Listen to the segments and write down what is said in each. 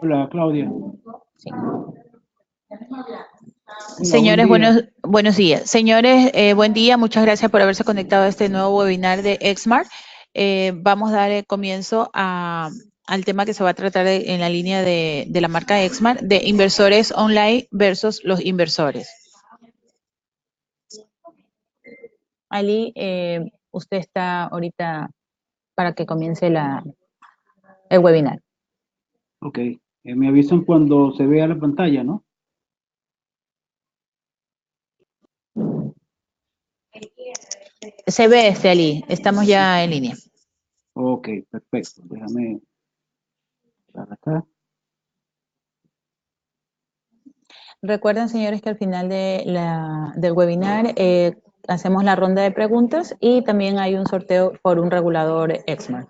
Hola, Claudia. Sí. Hola, buen Señores, día. buenos días. Señores, buen día. Muchas gracias por haberse conectado a este nuevo webinar de Exmart. Vamos a dar comienzo al tema que se va a tratar en la línea de la marca Exmart, de inversores online versus los inversores. Ali, usted está ahorita para que comience el webinar. Ok, me avisan cuando se vea la pantalla, ¿no? Se ve Ali, estamos ya en línea. Ok, perfecto. Déjame dar acá. Recuerden, señores, que al final del webinar hacemos la ronda de preguntas y también hay un sorteo por un regulador Exmart.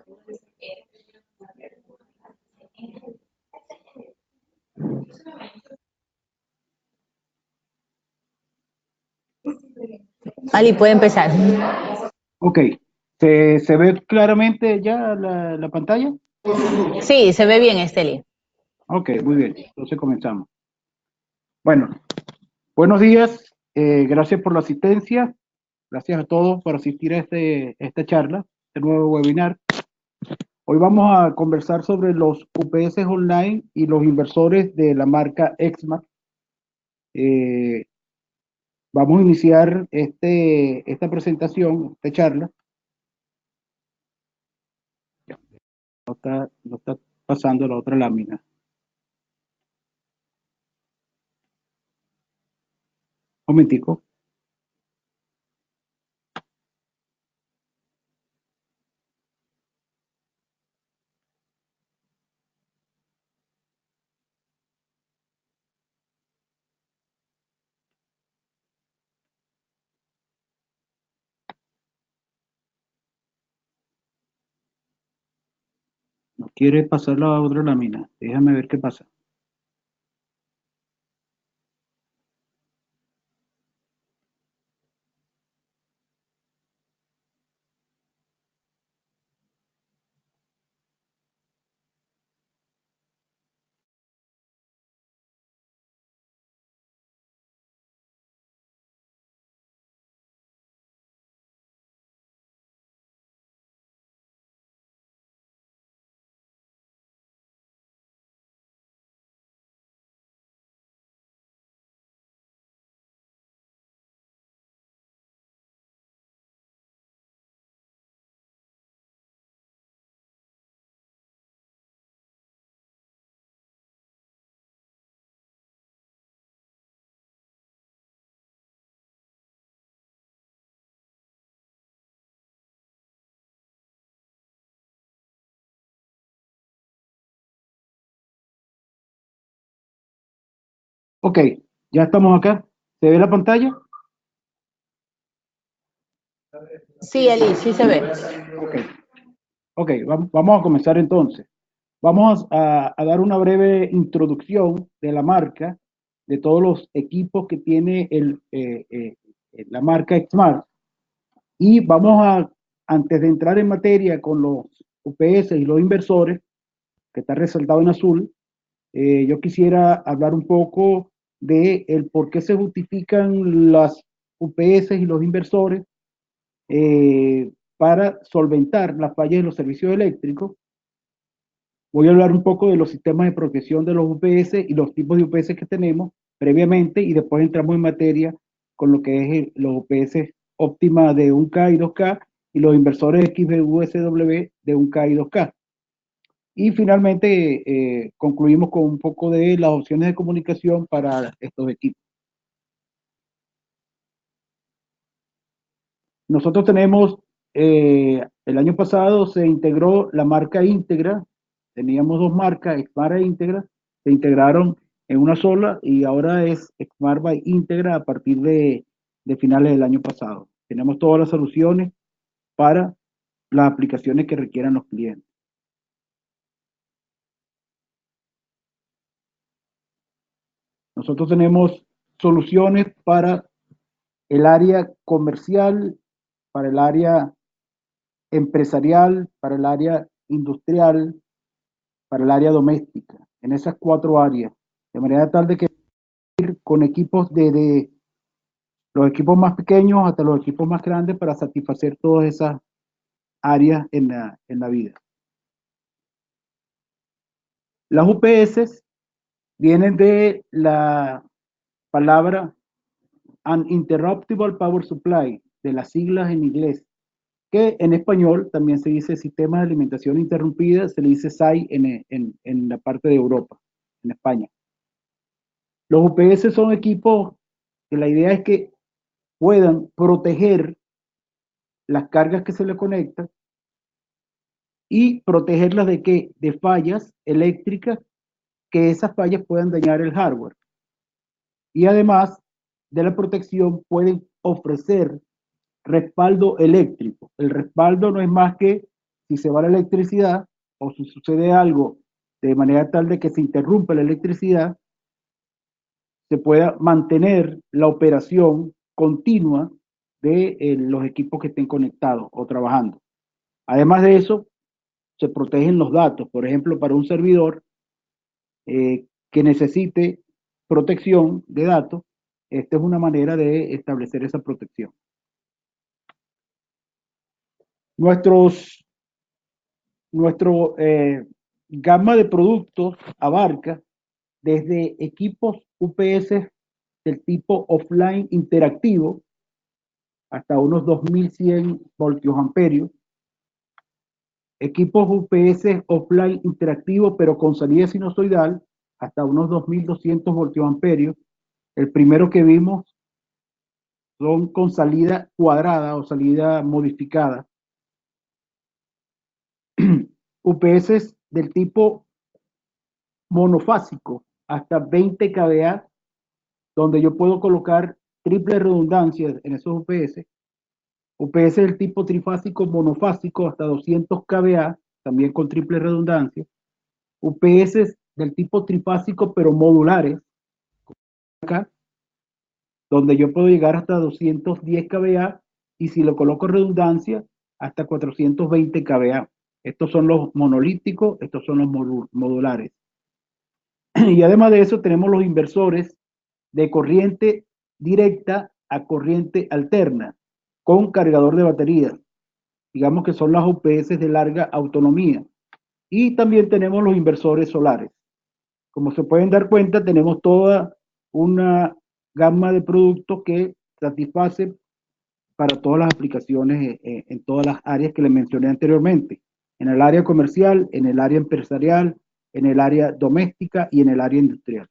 Ali, puede empezar. Ok, ¿se ve claramente ya la pantalla? Sí, se ve bien, Esteli. Ok, muy bien. Entonces comenzamos. Bueno, buenos días. Gracias por la asistencia. Gracias a todos por asistir a esta charla, este nuevo webinar. Hoy vamos a conversar sobre los UPS online y los inversores de la marca Exmart. Vamos a iniciar esta presentación, esta charla. No está pasando la otra lámina. Un momentico. No quiere pasar la otra lámina. Déjame ver qué pasa. Ok, ya estamos acá. ¿Se ve la pantalla? Sí, Ali, sí se ve. Ok, vamos a comenzar entonces. Vamos a dar una breve introducción de la marca, de todos los equipos que tiene la marca Exmart. Y vamos antes de entrar en materia con los UPS y los inversores, que está resaltado en azul, yo quisiera hablar un poco de el por qué se justifican las UPS y los inversores para solventar las fallas de los servicios eléctricos. Voy a hablar un poco de los sistemas de protección de los UPS y los tipos de UPS que tenemos previamente y después entramos en materia con lo que es los UPS óptima de 1K y 2K y los inversores XBUSW de 1K y 2K. Y finalmente concluimos con un poco de las opciones de comunicación para estos equipos. Nosotros tenemos, el año pasado se integró la marca Integra, teníamos dos marcas, Exmart e Integra, se integraron en una sola y ahora es Exmart by Integra a partir de finales del año pasado. Tenemos todas las soluciones para las aplicaciones que requieran los clientes. Nosotros tenemos soluciones para el área comercial, para el área empresarial, para el área industrial, para el área doméstica, en esas 4 áreas, de manera tal de que ir con equipos de los equipos más pequeños hasta los equipos más grandes para satisfacer todas esas áreas en la vida. Las UPS vienen de la palabra Uninterruptible Power Supply, de las siglas en inglés, que en español también se dice Sistema de Alimentación Interrumpida, se le dice SAI en la parte de Europa, en España. Los UPS son equipos que la idea es que puedan proteger las cargas que se le conectan y protegerlas de qué? De fallas eléctricas, que esas fallas puedan dañar el hardware. Y además de la protección pueden ofrecer respaldo eléctrico. El respaldo no es más que si se va la electricidad o si sucede algo de manera tal de que se interrumpa la electricidad, se pueda mantener la operación continua de los equipos que estén conectados o trabajando. Además de eso, se protegen los datos. Por ejemplo, para un servidor que necesite protección de datos, esta es una manera de establecer esa protección. Nuestro gama de productos abarca desde equipos UPS del tipo offline interactivo hasta unos 2100 voltios amperios, equipos UPS offline interactivo pero con salida sinusoidal hasta unos 2200 voltios amperios. El primero que vimos son con salida cuadrada o salida modificada. UPS del tipo monofásico hasta 20 kVA, donde yo puedo colocar triple redundancia en esos UPS. UPS del tipo trifásico monofásico hasta 200 kVA, también con triple redundancia. UPS del tipo trifásico pero modulares, acá, donde yo puedo llegar hasta 210 kVA y si lo coloco redundancia, hasta 420 kVA. Estos son los monolíticos, estos son los modulares. Y además de eso tenemos los inversores de corriente directa a corriente alterna con cargador de baterías. Digamos que son las UPS de larga autonomía. Y también tenemos los inversores solares. Como se pueden dar cuenta, tenemos toda una gama de productos que satisface para todas las aplicaciones en todas las áreas que les mencioné anteriormente. En el área comercial, en el área empresarial, en el área doméstica y en el área industrial.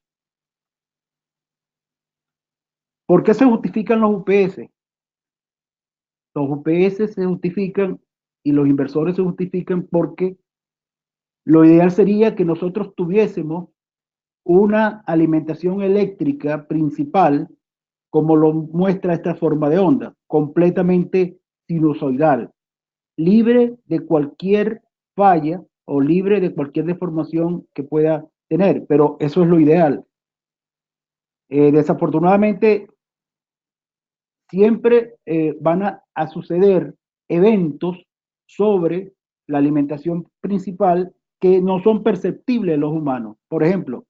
¿Por qué se justifican los UPS? Los UPS se justifican y los inversores se justifican porque lo ideal sería que nosotros tuviésemos una alimentación eléctrica principal, como lo muestra esta forma de onda, completamente sinusoidal, libre de cualquier falla o libre de cualquier deformación que pueda tener, pero eso es lo ideal. Desafortunadamente, siempre van a suceder eventos sobre la alimentación principal que no son perceptibles en los humanos. Por ejemplo,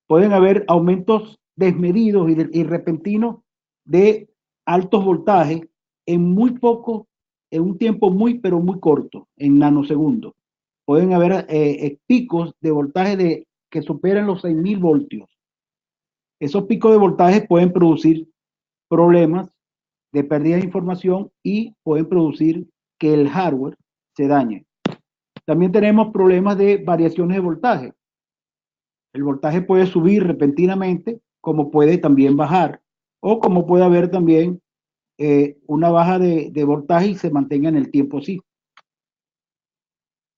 pueden haber aumentos desmedidos y repentinos de altos voltajes en un tiempo muy, pero muy corto, en nanosegundos. Pueden haber picos de voltaje que superan los 6000 voltios. Esos picos de voltaje pueden producir problemas de pérdida de información y pueden producir que el hardware se dañe. También tenemos problemas de variaciones de voltaje. El voltaje puede subir repentinamente, como puede también bajar, o como puede haber también una baja de voltaje y se mantenga en el tiempo así.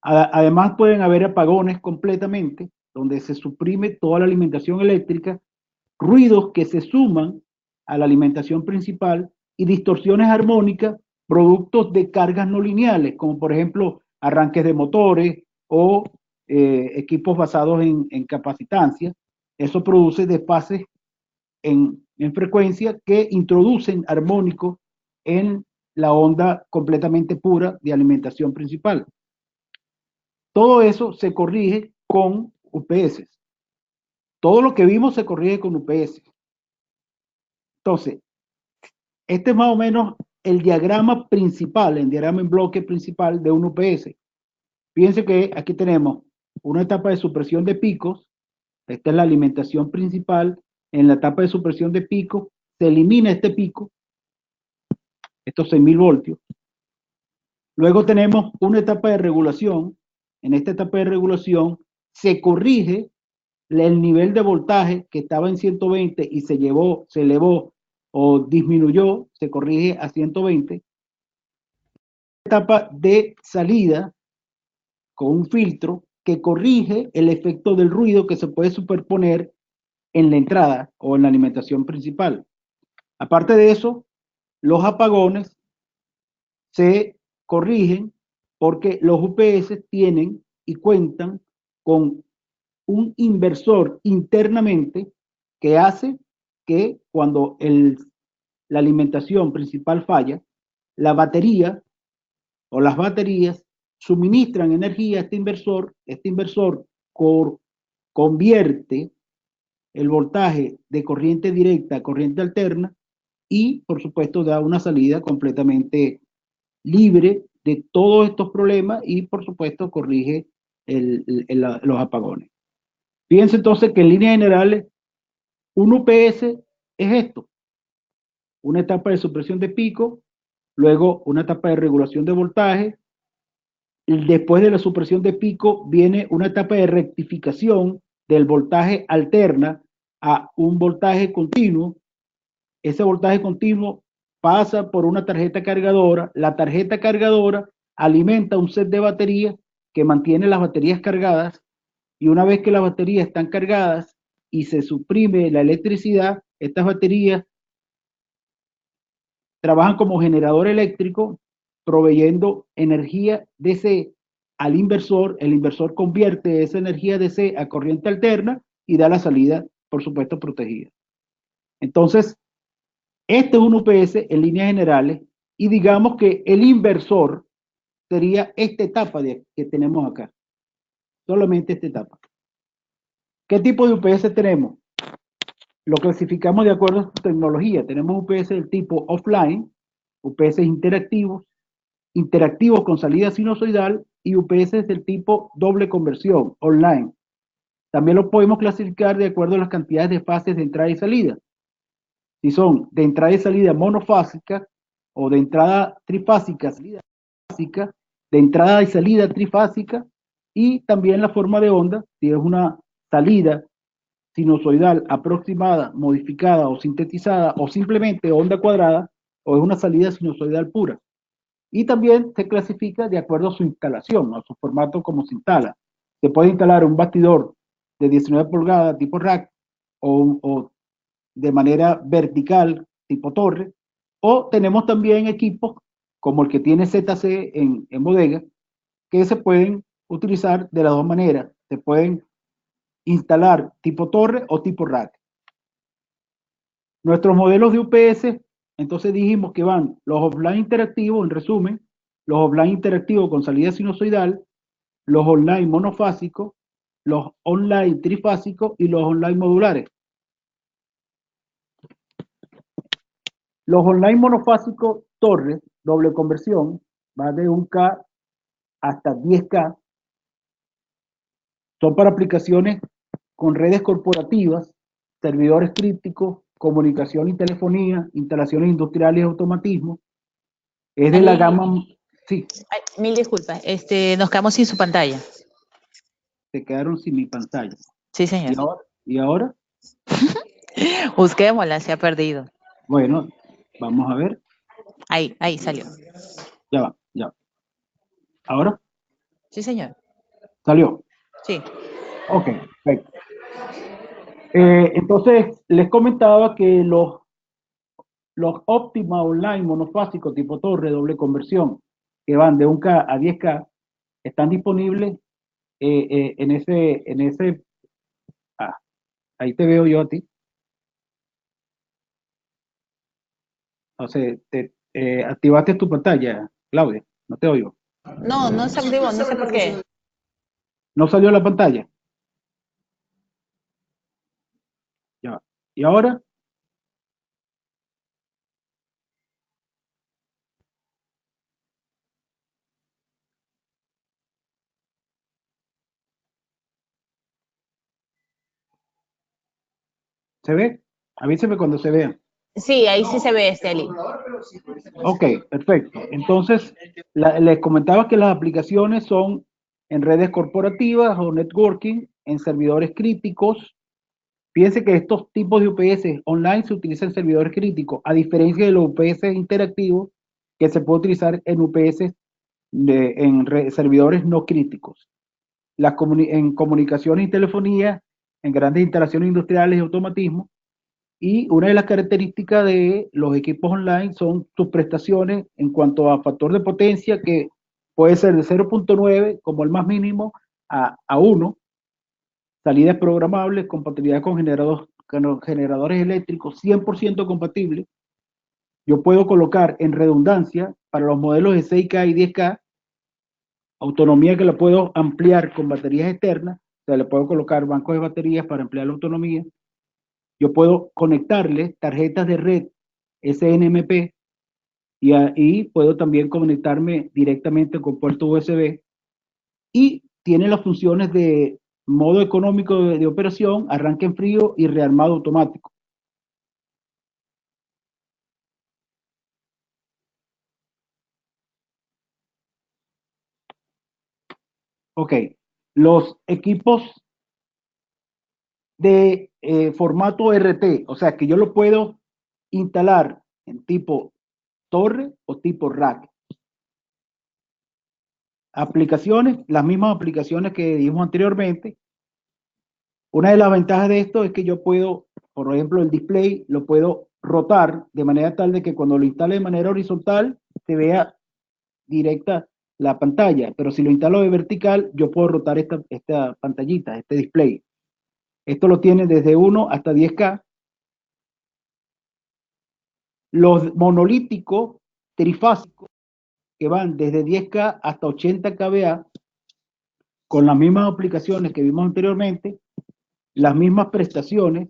Además pueden haber apagones completamente, donde se suprime toda la alimentación eléctrica, ruidos que se suman a la alimentación principal y distorsiones armónicas productos de cargas no lineales, como por ejemplo arranques de motores o equipos basados en capacitancia. Eso produce desfases en frecuencia que introducen armónicos en la onda completamente pura de alimentación principal. Todo eso se corrige con UPS. Todo lo que vimos se corrige con UPS. Entonces, este es más o menos el diagrama principal, el diagrama en bloque principal de un UPS. Fíjense que aquí tenemos una etapa de supresión de picos. Esta es la alimentación principal. En la etapa de supresión de picos se elimina este pico, estos 6.000 voltios. Luego tenemos una etapa de regulación. En esta etapa de regulación se corrige el nivel de voltaje que estaba en 120 y se elevó o disminuyó, se corrige a 120. Etapa de salida con un filtro que corrige el efecto del ruido que se puede superponer en la entrada o en la alimentación principal. Aparte de eso, los apagones se corrigen porque los UPS tienen y cuentan con un inversor internamente que hace que cuando la alimentación principal falla, la batería o las baterías suministran energía a este inversor convierte el voltaje de corriente directa a corriente alterna y, por supuesto, da una salida completamente libre de todos estos problemas y, por supuesto, corrige los apagones. Fíjense entonces que en líneas generales, un UPS es esto: una etapa de supresión de pico, luego una etapa de regulación de voltaje, después de la supresión de pico viene una etapa de rectificación del voltaje alterna a un voltaje continuo. Ese voltaje continuo pasa por una tarjeta cargadora. La tarjeta cargadora alimenta un set de baterías que mantiene las baterías cargadas, y una vez que las baterías están cargadas y se suprime la electricidad, estas baterías trabajan como generador eléctrico proveyendo energía DC al inversor. El inversor convierte esa energía DC a corriente alterna y da la salida, por supuesto, protegida. Entonces, este es un UPS en líneas generales, y digamos que el inversor sería esta etapa que tenemos acá, solamente esta etapa. ¿Qué tipo de UPS tenemos? Lo clasificamos de acuerdo a su tecnología. Tenemos UPS del tipo offline, UPS interactivos, interactivos con salida sinusoidal, y UPS del tipo doble conversión, online. También lo podemos clasificar de acuerdo a las cantidades de fases de entrada y salida. Si son de entrada y salida monofásica o de entrada trifásica, salida fásica, de entrada y salida trifásica, y también la forma de onda, si es una salida sinusoidal aproximada, modificada o sintetizada, o simplemente onda cuadrada, o es una salida sinusoidal pura. Y también se clasifica de acuerdo a su instalación, a su formato como se instala. Se puede instalar un bastidor de 19 pulgadas tipo rack, o de manera vertical tipo torre, o tenemos también equipos como el que tiene ZC en bodega, que se pueden utilizar de las dos maneras. Se pueden instalar tipo torre o tipo rack. Nuestros modelos de UPS, entonces dijimos que van los offline interactivos, en resumen, los offline interactivos con salida sinusoidal, los online monofásicos, los online trifásicos y los online modulares. Los online monofásicos torres, doble conversión, va de 1K hasta 10K, son para aplicaciones con redes corporativas, servidores crípticos, comunicación y telefonía, instalaciones industriales y automatismo. Es de la gama... Sí. Ay, mil disculpas, nos quedamos sin su pantalla. Se quedaron sin mi pantalla. Sí, señor. ¿Y ahora? Busquémosla, se ha perdido. Bueno, vamos a ver. Ahí salió. Ya va, ya. ¿Ahora? Sí, señor. ¿Salió? Sí. Ok, perfecto. Entonces, les comentaba que los Optima online monofásicos tipo torre, doble conversión, que van de 1K a 10K, están disponibles en ese, ahí te veo yo a ti. O sea, activaste tu pantalla, Claudia, no te oigo. No, no se activó, no sé por qué. ¿No salió la pantalla? ¿Y ahora? ¿Se ve? Avíseme cuando se vea. Sí, ahí sí se ve, Esteli. Ok, perfecto. Entonces, les comentaba que las aplicaciones son en redes corporativas o networking, en servidores críticos. Fíjense que estos tipos de UPS online se utilizan en servidores críticos, a diferencia de los UPS interactivos que se puede utilizar en UPS servidores no críticos. En comunicaciones y telefonía, en grandes instalaciones industriales y automatismo. Y una de las características de los equipos online son sus prestaciones en cuanto a factor de potencia, que puede ser de 0.9 como el más mínimo a 1, salidas programables, compatibilidad con generadores eléctricos 100% compatibles. Yo puedo colocar en redundancia para los modelos de 6K y 10K, autonomía que la puedo ampliar con baterías externas, o sea, le puedo colocar bancos de baterías para ampliar la autonomía. Yo puedo conectarle tarjetas de red SNMP y ahí puedo también conectarme directamente con puerto USB, y tiene las funciones de modo económico de operación, arranque en frío y rearmado automático. Ok, los equipos de formato RT, o sea que yo lo puedo instalar en tipo torre o tipo rack. Aplicaciones, las mismas aplicaciones que dijimos anteriormente. Una de las ventajas de esto es que yo puedo, por ejemplo, el display lo puedo rotar de manera tal de que cuando lo instale de manera horizontal se vea directa la pantalla, pero si lo instalo de vertical, yo puedo rotar esta pantallita, este display. Esto lo tiene desde 1 hasta 10K. Los monolíticos trifásicos que van desde 10K hasta 80 kVA, con las mismas aplicaciones que vimos anteriormente, las mismas prestaciones,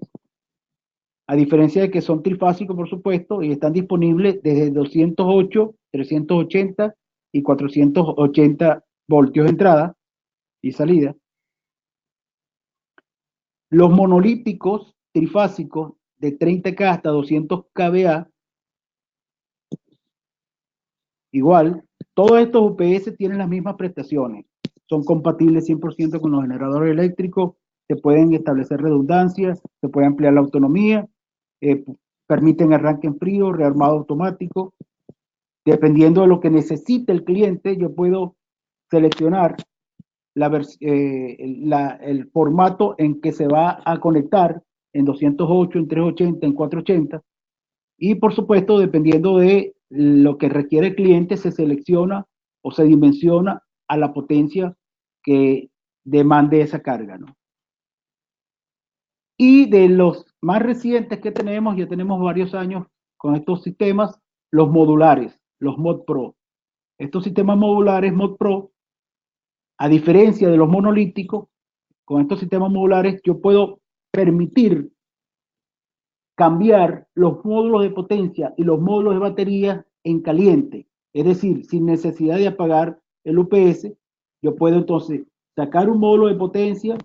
a diferencia de que son trifásicos, por supuesto, y están disponibles desde 208, 380 y 480 voltios de entrada y salida. Los monolíticos trifásicos de 30K hasta 200 kVA, igual, todos estos UPS tienen las mismas prestaciones, son compatibles 100% con los generadores eléctricos, se pueden establecer redundancias, se puede ampliar la autonomía, eh, permiten arranque en frío, rearmado automático. Dependiendo de lo que necesite el cliente, yo puedo seleccionar el formato en que se va a conectar, en 208, en 380, en 480. Y por supuesto, dependiendo de lo que requiere el cliente, se selecciona o se dimensiona a la potencia que demande esa carga, ¿no? Y de los más recientes que tenemos, ya tenemos varios años con estos sistemas, los modulares, los Mod Pro. Estos sistemas modulares Mod Pro, a diferencia de los monolíticos, con estos sistemas modulares yo puedo permitir cambiar los módulos de potencia y los módulos de batería en caliente. Es decir, sin necesidad de apagar el UPS, yo puedo entonces sacar un módulo de potencia,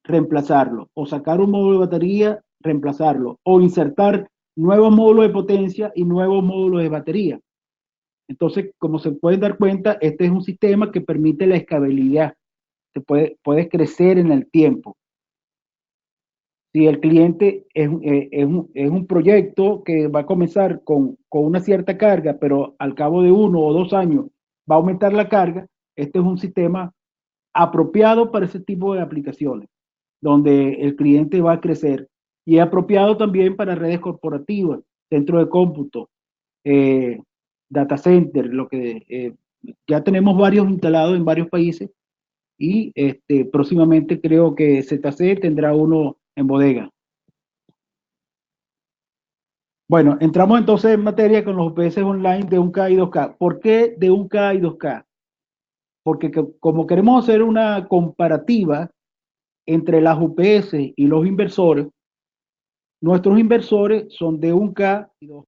reemplazarlo, o sacar un módulo de batería, reemplazarlo, o insertar nuevos módulos de potencia y nuevos módulos de batería. Entonces, como se pueden dar cuenta, este es un sistema que permite la escalabilidad. Puede crecer en el tiempo. Si el cliente es un proyecto que va a comenzar con una cierta carga, pero al cabo de 1 o 2 años va a aumentar la carga, este es un sistema apropiado para ese tipo de aplicaciones, donde el cliente va a crecer. Y es apropiado también para redes corporativas, centro de cómputo, eh, data center, ya tenemos varios instalados en varios países, y próximamente creo que ZC tendrá uno en bodega. Bueno, entramos entonces en materia con los UPS online de 1K y 2K. ¿Por qué de 1K y 2K? Porque como queremos hacer una comparativa entre las UPS y los inversores, Nuestros inversores son de 1K y 2K.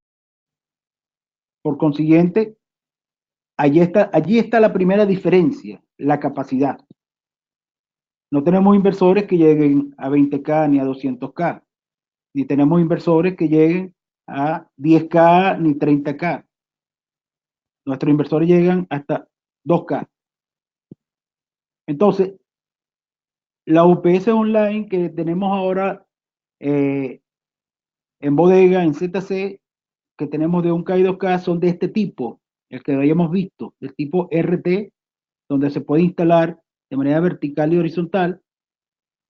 Por consiguiente, allí está la primera diferencia, la capacidad. No tenemos inversores que lleguen a 20K ni a 200K, ni tenemos inversores que lleguen a 10K ni 30K. Nuestros inversores llegan hasta 2K. Entonces, la UPS online que tenemos ahora en bodega, en ZC, que tenemos de 1K y 2K, son de este tipo, el que habíamos visto, del tipo RT, donde se puede instalar de manera vertical y horizontal.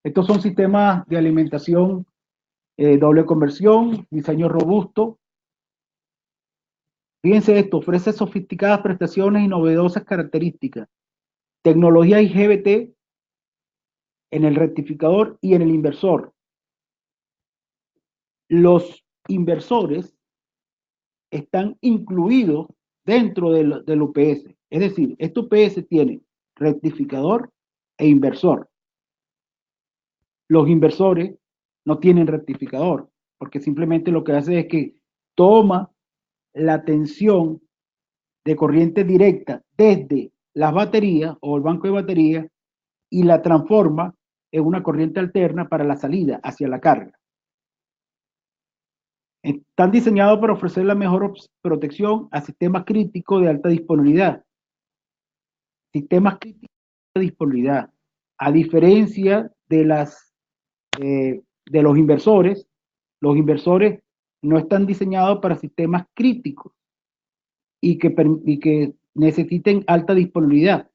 Estos son sistemas de alimentación doble conversión, diseño robusto. Fíjense esto, ofrece sofisticadas prestaciones y novedosas características. Tecnología IGBT en el rectificador y en el inversor. Los inversores están incluidos dentro del UPS. Es decir, este UPS tiene rectificador e inversor. Los inversores no tienen rectificador, porque simplemente lo que hace es que toma la tensión de corriente directa desde las baterías o el banco de baterías y la transforma en una corriente alterna para la salida hacia la carga. Están diseñados para ofrecer la mejor protección a sistemas críticos de alta disponibilidad. Sistemas críticos de alta disponibilidad. A diferencia de los inversores no están diseñados para sistemas críticos y que necesiten alta disponibilidad.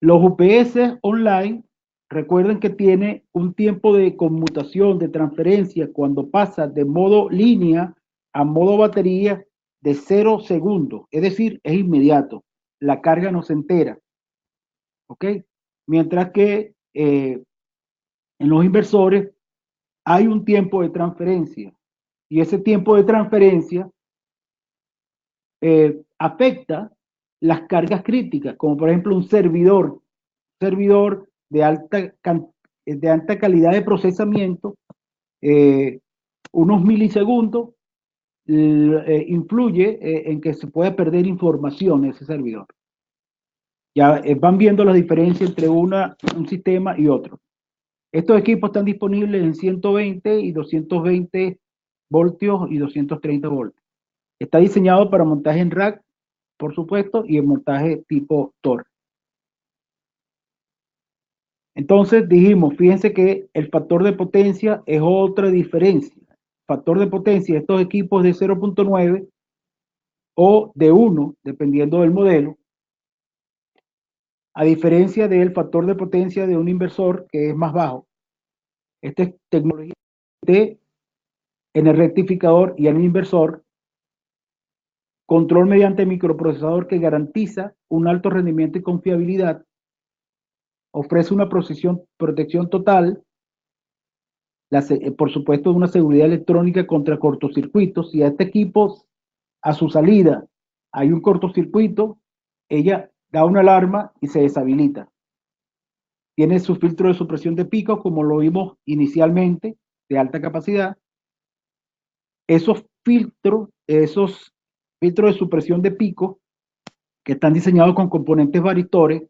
Los UPS online, recuerden que tiene un tiempo de conmutación, de transferencia, cuando pasa de modo línea a modo batería de 0 segundos. Es decir, es inmediato. La carga no se entera. ¿Ok? Mientras que en los inversores hay un tiempo de transferencia. Y ese tiempo de transferencia afecta las cargas críticas, como por ejemplo un servidor de alta calidad de procesamiento, unos milisegundos, influye en que se pueda perder información en ese servidor. Ya van viendo la diferencia entre un sistema y otro. Estos equipos están disponibles en 120 y 220 voltios y 230 voltios. Está diseñado para montaje en rack, por supuesto, y en montaje tipo torre. Entonces dijimos, fíjense que el factor de potencia es otra diferencia. Factor de potencia de estos equipos de 0.9 o de 1, dependiendo del modelo, a diferencia del factor de potencia de un inversor que es más bajo. Esta es tecnología en el rectificador y en el inversor, control mediante microprocesador que garantiza un alto rendimiento y confiabilidad, ofrece una protección total, por supuesto una seguridad electrónica contra cortocircuitos. Si a este equipo, a su salida, hay un cortocircuito, ella da una alarma y se deshabilita. Tiene su filtro de supresión de pico, como lo vimos inicialmente, de alta capacidad. Esos filtros de supresión de pico, que están diseñados con componentes varictores,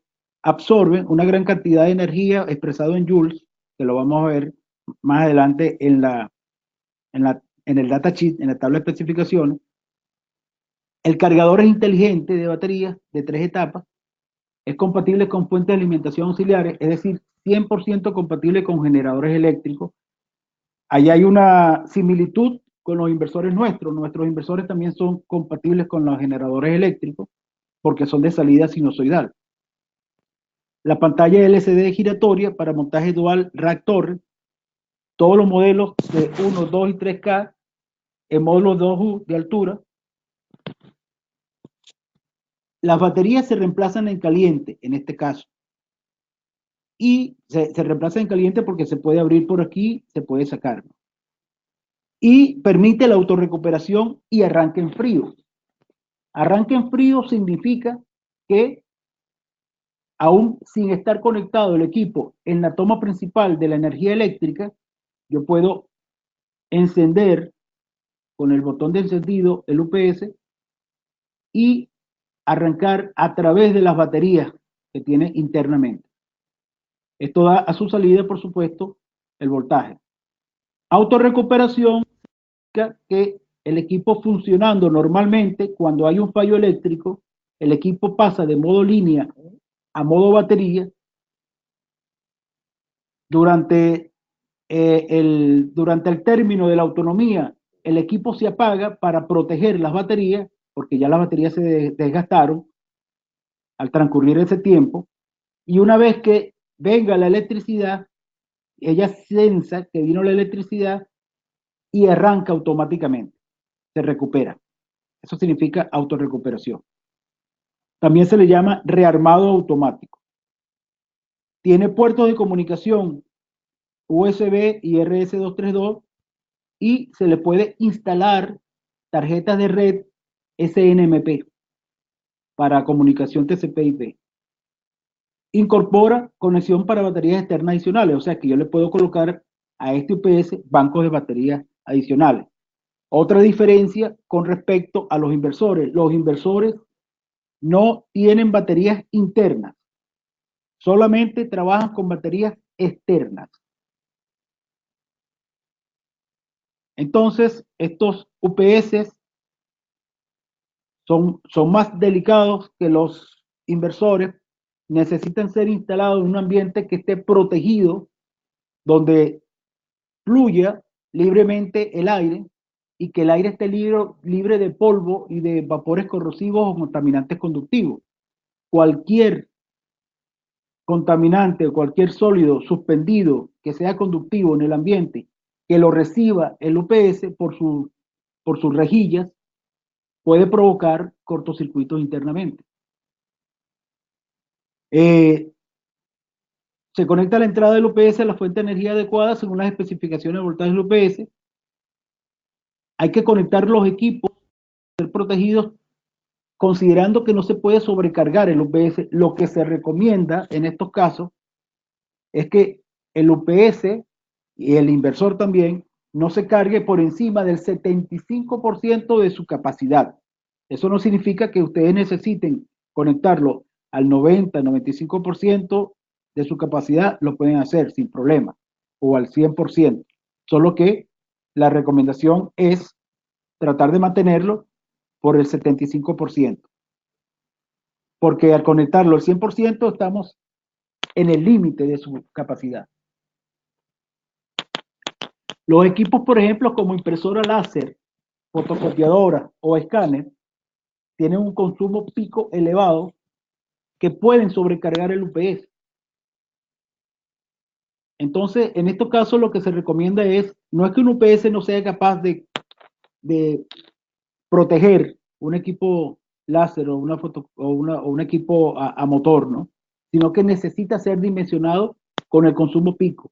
absorben una gran cantidad de energía expresado en joules, que lo vamos a ver más adelante en el datasheet, en la tabla de especificaciones. El cargador es inteligente de baterías de 3 etapas, es compatible con fuentes de alimentación auxiliares, es decir, 100% compatible con generadores eléctricos. Ahí hay una similitud con los inversores nuestros. Nuestros inversores también son compatibles con los generadores eléctricos porque son de salida sinusoidal. La pantalla LCD giratoria para montaje dual rack torre. Todos los modelos de 1, 2 y 3K en módulos 2U de altura. Las baterías se reemplazan en caliente, en este caso. Y se reemplazan en caliente porque se puede abrir por aquí, se puede sacar. Y permite la autorrecuperación y arranque en frío. Arranque en frío significa que aún sin estar conectado el equipo en la toma principal de la energía eléctrica, yo puedo encender con el botón de encendido el UPS y arrancar a través de las baterías que tiene internamente. Esto da a su salida, por supuesto, el voltaje. Autorrecuperación significa que el equipo funcionando normalmente, cuando hay un fallo eléctrico, el equipo pasa de modo línea a modo batería. Durante el término de la autonomía, el equipo se apaga para proteger las baterías, porque ya las baterías se desgastaron al transcurrir ese tiempo, y una vez que venga la electricidad, ella sensa que vino la electricidad y arranca automáticamente, se recupera. Eso significa autorrecuperación. También se le llama rearmado automático. Tiene puertos de comunicación USB y RS232 y se le puede instalar tarjetas de red SNMP para comunicación TCP/IP. Incorpora conexión para baterías externas adicionales, o sea que yo le puedo colocar a este UPS bancos de baterías adicionales. Otra diferencia con respecto a los inversores no tienen baterías internas, solamente trabajan con baterías externas. Entonces, estos UPS son más delicados que los inversores, necesitan ser instalados en un ambiente que esté protegido, donde fluya libremente el aire y que el aire esté libre de polvo y de vapores corrosivos o contaminantes conductivos. Cualquier contaminante o cualquier sólido suspendido que sea conductivo en el ambiente, que lo reciba el UPS por sus rejillas, puede provocar cortocircuitos internamente. Se conecta a la entrada del UPS a la fuente de energía adecuada según las especificaciones de voltaje del UPS. Hay que conectar los equipos, ser protegidos, considerando que no se puede sobrecargar el UPS. Lo que se recomienda en estos casos es que el UPS y el inversor también no se cargue por encima del 75% de su capacidad. Eso no significa que ustedes necesiten conectarlo al 90-95% de su capacidad, lo pueden hacer sin problema, o al 100%. Solo que la recomendación es tratar de mantenerlo por el 75%. Porque al conectarlo al 100% estamos en el límite de su capacidad. Los equipos, por ejemplo, como impresora láser, fotocopiadora o escáner, tienen un consumo pico elevado que pueden sobrecargar el UPS. Entonces, en estos casos lo que se recomienda es, no es que un UPS no sea capaz de proteger un equipo láser o un equipo a motor, ¿no? Sino que necesita ser dimensionado con el consumo pico.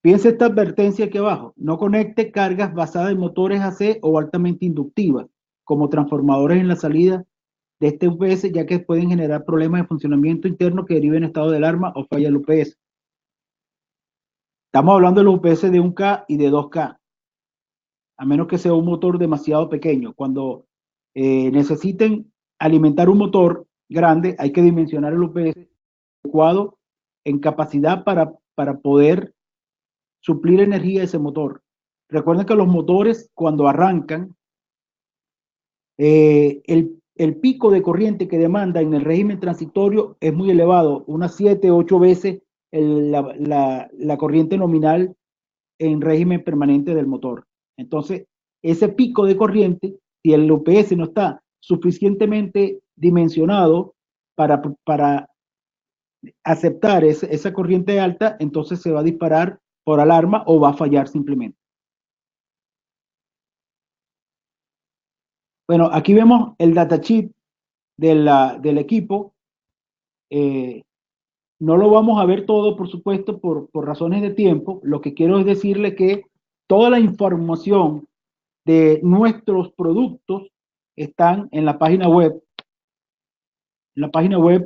Piensa esta advertencia aquí abajo. No conecte cargas basadas en motores AC o altamente inductivas, como transformadores en la salida de este UPS, ya que pueden generar problemas de funcionamiento interno que deriven en estado de alarma o falla del UPS. Estamos hablando de los UPS de 1K y de 2K, a menos que sea un motor demasiado pequeño. Cuando necesiten alimentar un motor grande, hay que dimensionar el UPS adecuado en capacidad para poder suplir energía a ese motor. Recuerden que los motores, cuando arrancan, el pico de corriente que demanda en el régimen transitorio es muy elevado, unas 7-8 veces la corriente nominal en régimen permanente del motor. Entonces, ese pico de corriente, si el UPS no está suficientemente dimensionado para aceptar esa corriente alta, entonces se va a disparar por alarma o va a fallar simplemente. Bueno, aquí vemos el datasheet del equipo. No lo vamos a ver todo, por supuesto, por razones de tiempo. Lo que quiero es decirle que toda la información de nuestros productos están en la página web. En la página web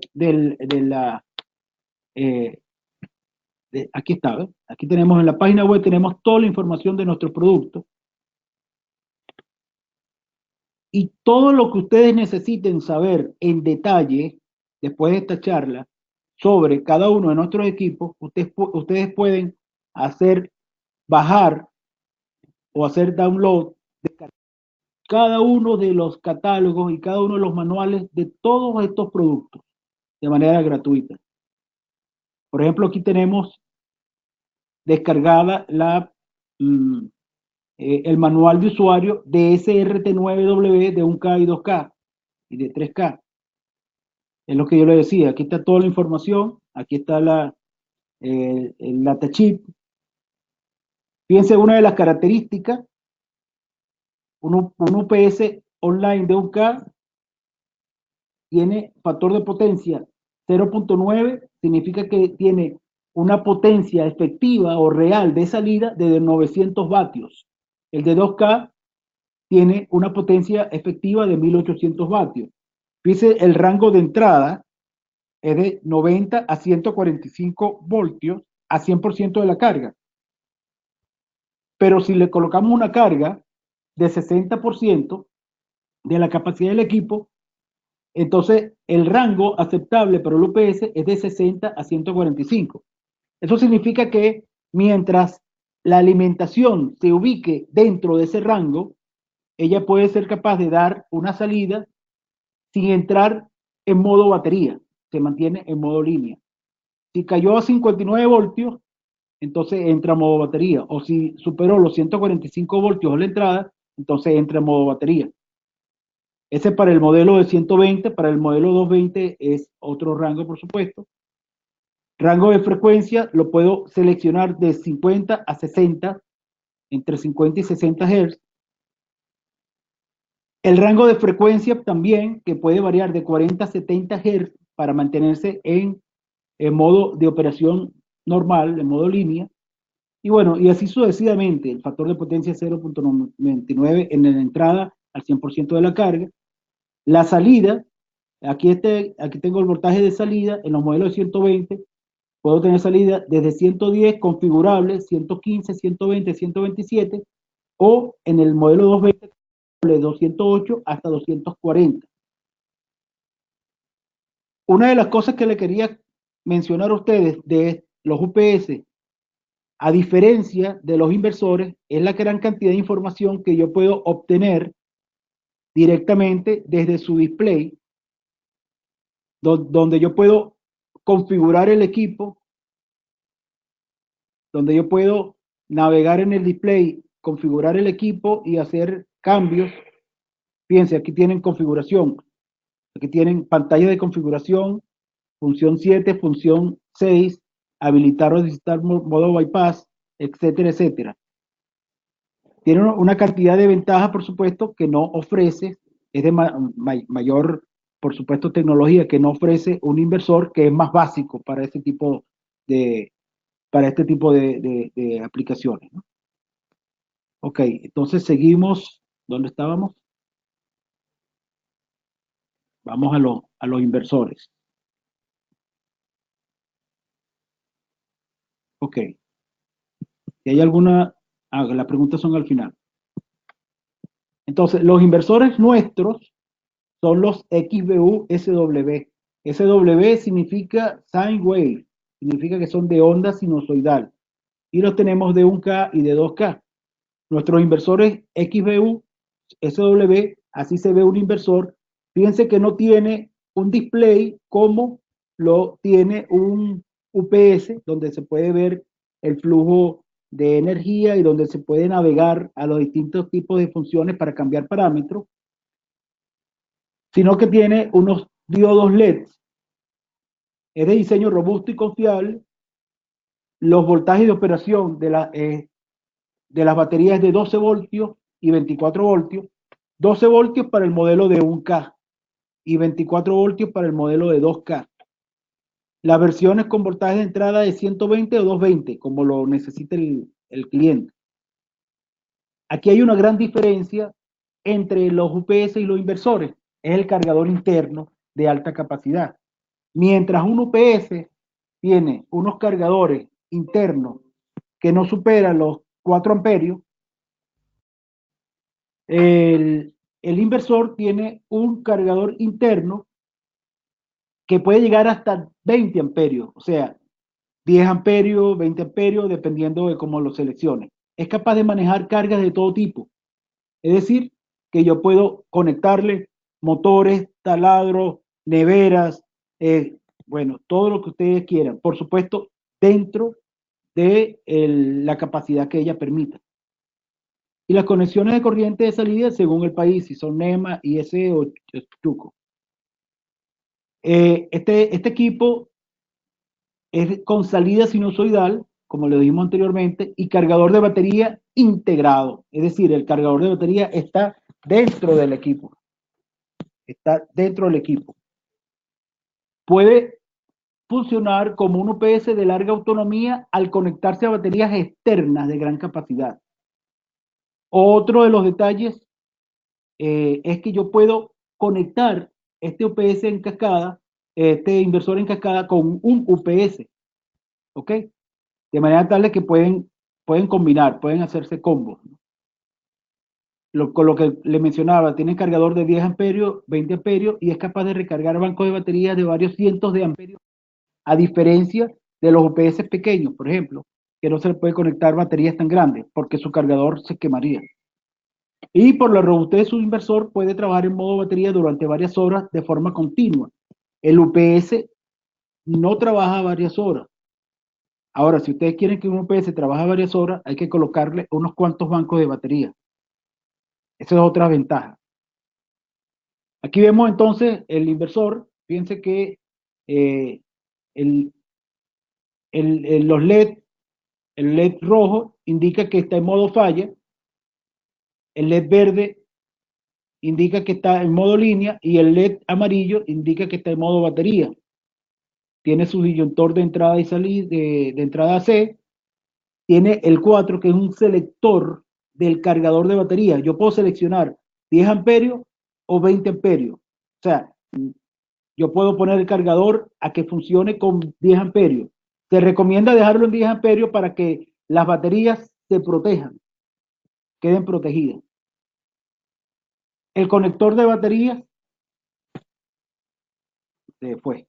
Aquí está, ¿ves? Aquí tenemos en la página web, tenemos toda la información de nuestro producto. Y todo lo que ustedes necesiten saber en detalle, después de esta charla, sobre cada uno de nuestros equipos, ustedes pueden hacer, bajar o hacer download de cada uno de los catálogos y cada uno de los manuales de todos estos productos de manera gratuita. Por ejemplo, aquí tenemos descargada el manual de usuario de SRT9W de 1K y 2K y de 3K. Es lo que yo le decía, aquí está toda la información, aquí está el datachip. Fíjense, una de las características, un UPS online de 1K tiene factor de potencia 0.9, significa que tiene una potencia efectiva o real de salida de 900 vatios. El de 2K tiene una potencia efectiva de 1800 vatios. Fíjense, el rango de entrada es de 90 a 145 voltios a 100% de la carga. Pero si le colocamos una carga de 60% de la capacidad del equipo, entonces el rango aceptable para el UPS es de 60 a 145. Eso significa que mientras la alimentación se ubique dentro de ese rango, ella puede ser capaz de dar una salida sin entrar en modo batería, se mantiene en modo línea. Si cayó a 59 voltios, entonces entra en modo batería. O si superó los 145 voltios a la entrada, entonces entra en modo batería. Ese es para el modelo de 120, para el modelo 220 es otro rango, por supuesto. Rango de frecuencia lo puedo seleccionar de 50 a 60, entre 50 y 60 Hz. El rango de frecuencia también, que puede variar de 40 a 70 Hz para mantenerse en modo de operación normal, en modo línea. Y bueno, y así sucesivamente, el factor de potencia 0.99 en la entrada al 100% de la carga. La salida, aquí tengo el voltaje de salida, en los modelos de 120, puedo tener salida desde 110 configurable, 115, 120, 127, o en el modelo 220, de 208 hasta 240. Una de las cosas que le quería mencionar a ustedes de los UPS, a diferencia de los inversores, es la gran cantidad de información que yo puedo obtener directamente desde su display, donde yo puedo configurar el equipo, donde yo puedo navegar en el display, configurar el equipo y hacer cambios. Fíjense, aquí tienen configuración, aquí tienen pantalla de configuración, función 7, función 6, habilitar o desinstalar modo bypass, etcétera, etcétera. Tiene una cantidad de ventajas, por supuesto, que no ofrece, es de mayor, por supuesto, tecnología que no ofrece un inversor, que es más básico para este tipo de, de aplicaciones, ¿no? Ok, entonces seguimos. ¿Dónde estábamos? Vamos a los inversores. Ok. Si hay alguna, las preguntas son al final. Entonces, los inversores nuestros son los XBU-SW. SW significa sine wave, significa que son de onda sinusoidal. Y los tenemos de 1K y de 2K. Nuestros inversores XBU, SW, así se ve un inversor. Fíjense que no tiene un display como lo tiene un UPS, donde se puede ver el flujo de energía y donde se puede navegar a los distintos tipos de funciones para cambiar parámetros, sino que tiene unos diodos LEDs. Es de diseño robusto y confiable. Los voltajes de operación de las baterías de 12 voltios y 24 voltios. 12 voltios para el modelo de 1K y 24 voltios para el modelo de 2K. Las versiones con voltaje de entrada de 120 o 220, como lo necesite el cliente. Aquí hay una gran diferencia entre los UPS y los inversores. Es el cargador interno de alta capacidad. Mientras un UPS tiene unos cargadores interno que no supera los 4 amperios, el inversor tiene un cargador interno que puede llegar hasta 20 amperios, o sea, 10 amperios, 20 amperios, dependiendo de cómo lo seleccione. Es capaz de manejar cargas de todo tipo. Es decir, que yo puedo conectarle motores, taladros, neveras, bueno, todo lo que ustedes quieran. Por supuesto, dentro de la capacidad que ella permita. Y las conexiones de corriente de salida según el país, si son NEMA, IS o Chuco. Este equipo es con salida sinusoidal, como le dijimos anteriormente, y cargador de batería integrado. Es decir, el cargador de batería está dentro del equipo. Está dentro del equipo. Puede funcionar como un UPS de larga autonomía al conectarse a baterías externas de gran capacidad. Otro de los detalles es que yo puedo conectar este UPS en cascada, este inversor en cascada con un UPS, ¿ok? De manera tal que pueden combinar, pueden hacerse combos. Con lo que le mencionaba, tiene cargador de 10 amperios, 20 amperios y es capaz de recargar bancos de baterías de varios cientos de amperios, a diferencia de los UPS pequeños, por ejemplo, que no se le puede conectar baterías tan grandes porque su cargador se quemaría. Y por la robustez de su inversor puede trabajar en modo batería durante varias horas de forma continua. El UPS no trabaja varias horas. Ahora, si ustedes quieren que un UPS trabaje varias horas, hay que colocarle unos cuantos bancos de batería. Esa es otra ventaja. Aquí vemos entonces el inversor. Fíjense que eh, el, los LED, el LED rojo indica que está en modo falla, el LED verde indica que está en modo línea y el LED amarillo indica que está en modo batería. Tiene su disyuntor de entrada y salida, de entrada C. Tiene el 4, que es un selector del cargador de batería. Yo puedo seleccionar 10 amperios o 20 amperios. O sea, yo puedo poner el cargador a que funcione con 10 amperios. Se recomienda dejarlo en 10 amperios para que las baterías se protejan, queden protegidas. El conector de baterías se fue.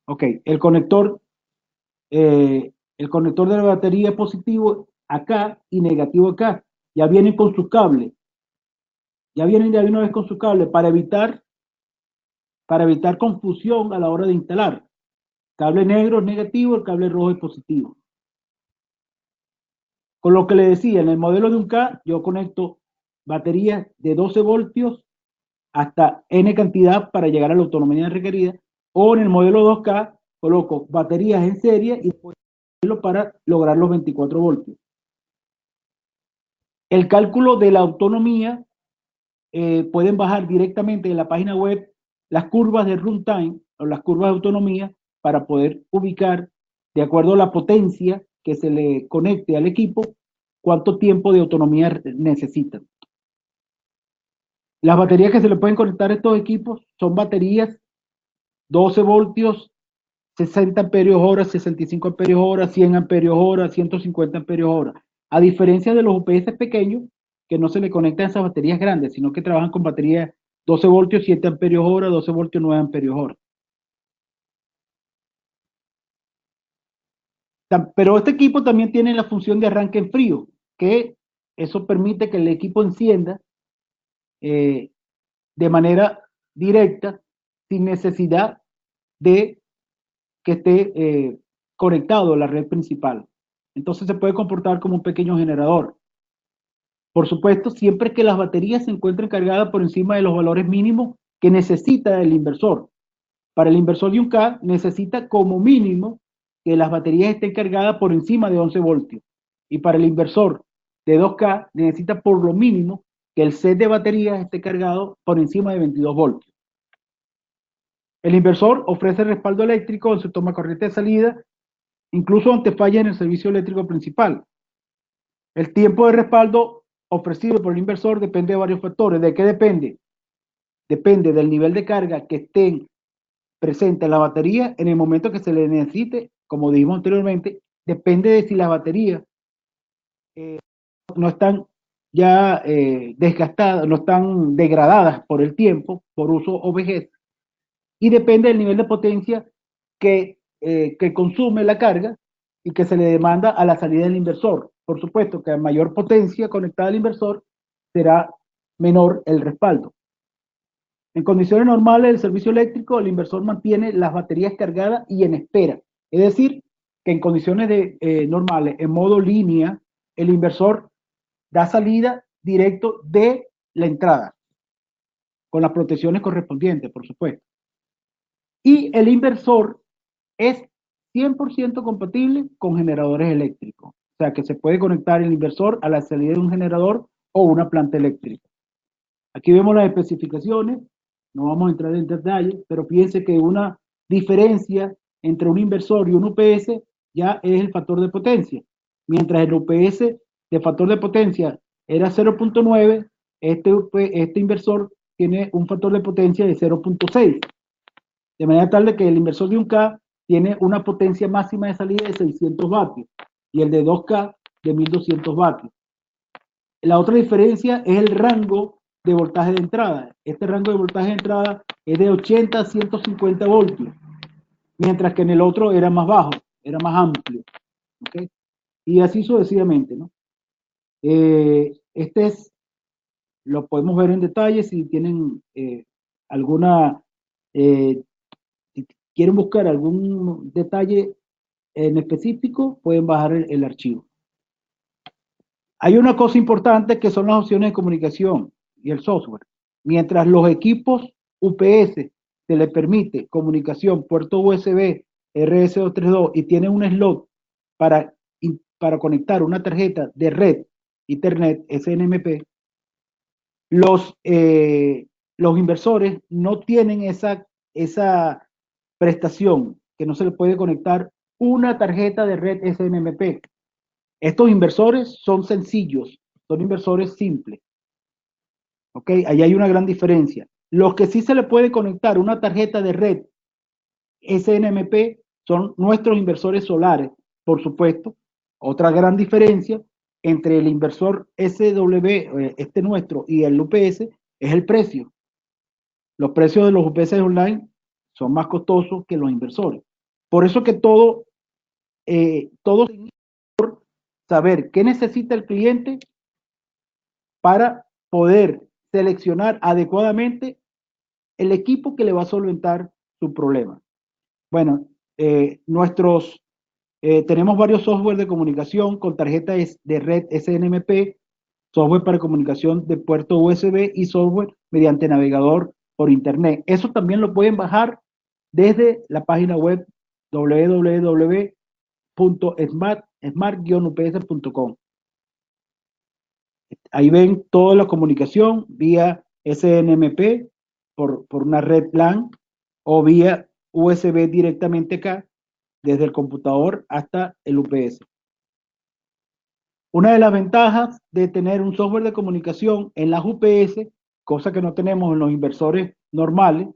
Ok, el conector de la batería es positivo acá y negativo acá. Ya vienen con sus cables. Ya vienen de una vez con su cable para evitar confusión a la hora de instalar. Cable negro es negativo, el cable rojo es positivo. Con lo que le decía, en el modelo de un K, yo conecto baterías de 12 voltios hasta N cantidad para llegar a la autonomía requerida, o en el modelo 2K coloco baterías en serie y después para lograr los 24 voltios. El cálculo de la autonomía pueden bajar directamente de la página web las curvas de runtime o las curvas de autonomía para poder ubicar, de acuerdo a la potencia que se le conecte al equipo, cuánto tiempo de autonomía necesitan. Las baterías que se le pueden conectar a estos equipos son baterías 12 voltios, 60 amperios hora, 65 amperios hora, 100 amperios hora, 150 amperios hora. A diferencia de los UPS pequeños, que no se le conectan esas baterías grandes, sino que trabajan con baterías 12 voltios, 7 amperios hora, 12 voltios, 9 amperios hora. Pero este equipo también tiene la función de arranque en frío, que eso permite que el equipo encienda de manera directa, sin necesidad de que esté conectado a la red principal. Entonces se puede comportar como un pequeño generador. Por supuesto, siempre que las baterías se encuentren cargadas por encima de los valores mínimos que necesita el inversor. Para el inversor de un K necesita como mínimo que las baterías estén cargadas por encima de 11 voltios. Y para el inversor de 2K necesita por lo mínimo que el set de baterías esté cargado por encima de 22 voltios. El inversor ofrece respaldo eléctrico en su toma corriente de salida, incluso ante fallas en el servicio eléctrico principal. El tiempo de respaldo ofrecido por el inversor depende de varios factores. ¿De qué depende? Depende del nivel de carga que estén presente en la batería en el momento que se le necesite, como dijimos anteriormente, depende de si las baterías no están ya desgastadas, no están degradadas por el tiempo, por uso o vejez, y depende del nivel de potencia que consume la carga y que se le demanda a la salida del inversor. Por supuesto que a mayor potencia conectada al inversor será menor el respaldo. En condiciones normales del servicio eléctrico, el inversor mantiene las baterías cargadas y en espera. Es decir, que en condiciones normales, en modo línea, el inversor da salida directo de la entrada, con las protecciones correspondientes, por supuesto. Y el inversor es 100% compatible con generadores eléctricos. O sea, que se puede conectar el inversor a la salida de un generador o una planta eléctrica. Aquí vemos las especificaciones, no vamos a entrar en detalle, pero fíjense que una diferencia entre un inversor y un UPS ya es el factor de potencia. Mientras el UPS de factor de potencia era 0.9, este inversor tiene un factor de potencia de 0.6. De manera tal de que el inversor de 1K tiene una potencia máxima de salida de 600 vatios y el de 2K de 1200 vatios. La otra diferencia es el rango de voltaje de entrada. Este rango de voltaje de entrada es de 80 a 150 voltios, mientras que en el otro era más bajo, era más amplio. ¿Okay? Y así sucesivamente, ¿no? Este es, lo podemos ver en detalle si tienen alguna, si quieren buscar algún detalle en específico, pueden bajar el archivo. Hay una cosa importante que son las opciones de comunicación y el software. Mientras los equipos UPS se les permite comunicación puerto USB RS232 y tienen un slot para conectar una tarjeta de red Ethernet SNMP, los inversores no tienen esa prestación, que no se le puede conectar una tarjeta de red SNMP. Estos inversores son sencillos, son inversores simples. ¿Ok? Ahí hay una gran diferencia. Los que sí se le puede conectar una tarjeta de red SNMP son nuestros inversores solares, por supuesto. Otra gran diferencia entre el inversor SW, este nuestro, y el UPS es el precio. Los precios de los UPS online son más costosos que los inversores. Por eso que todo saber qué necesita el cliente para poder seleccionar adecuadamente el equipo que le va a solventar su problema. Bueno, tenemos varios software de comunicación con tarjetas de red SNMP, software para comunicación de puerto USB y software mediante navegador por internet. Eso también lo pueden bajar desde la página web www.smart-ups.com. Ahí ven toda la comunicación vía SNMP por una red LAN o vía USB directamente acá, desde el computador hasta el UPS. Una de las ventajas de tener un software de comunicación en las UPS, cosa que no tenemos en los inversores normales,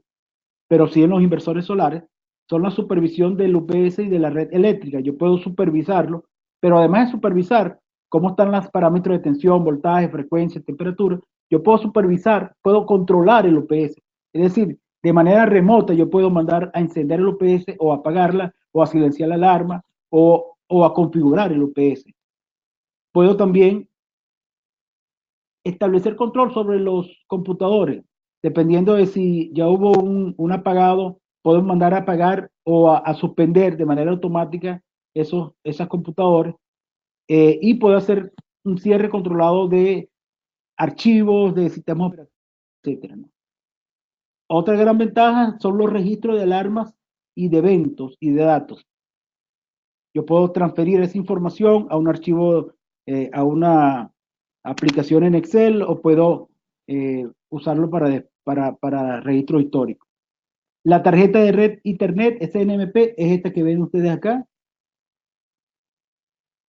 pero sí en los inversores solares, son la supervisión del UPS y de la red eléctrica. Yo puedo supervisarlo, pero además de supervisar cómo están los parámetros de tensión, voltaje, frecuencia, temperatura, yo puedo supervisar, puedo controlar el UPS. Es decir, de manera remota yo puedo mandar a encender el UPS o a apagarla o a silenciar la alarma o a configurar el UPS. Puedo también establecer control sobre los computadores. Dependiendo de si ya hubo un apagado, puedo mandar a apagar o a suspender de manera automática esas computadores y puedo hacer un cierre controlado de archivos, de sistemas operativos, etc. Otra gran ventaja son los registros de alarmas y de eventos y de datos. Yo puedo transferir esa información a un archivo, a una aplicación en Excel o puedo usarlo para registro histórico. La tarjeta de red Ethernet SNMP es esta que ven ustedes acá.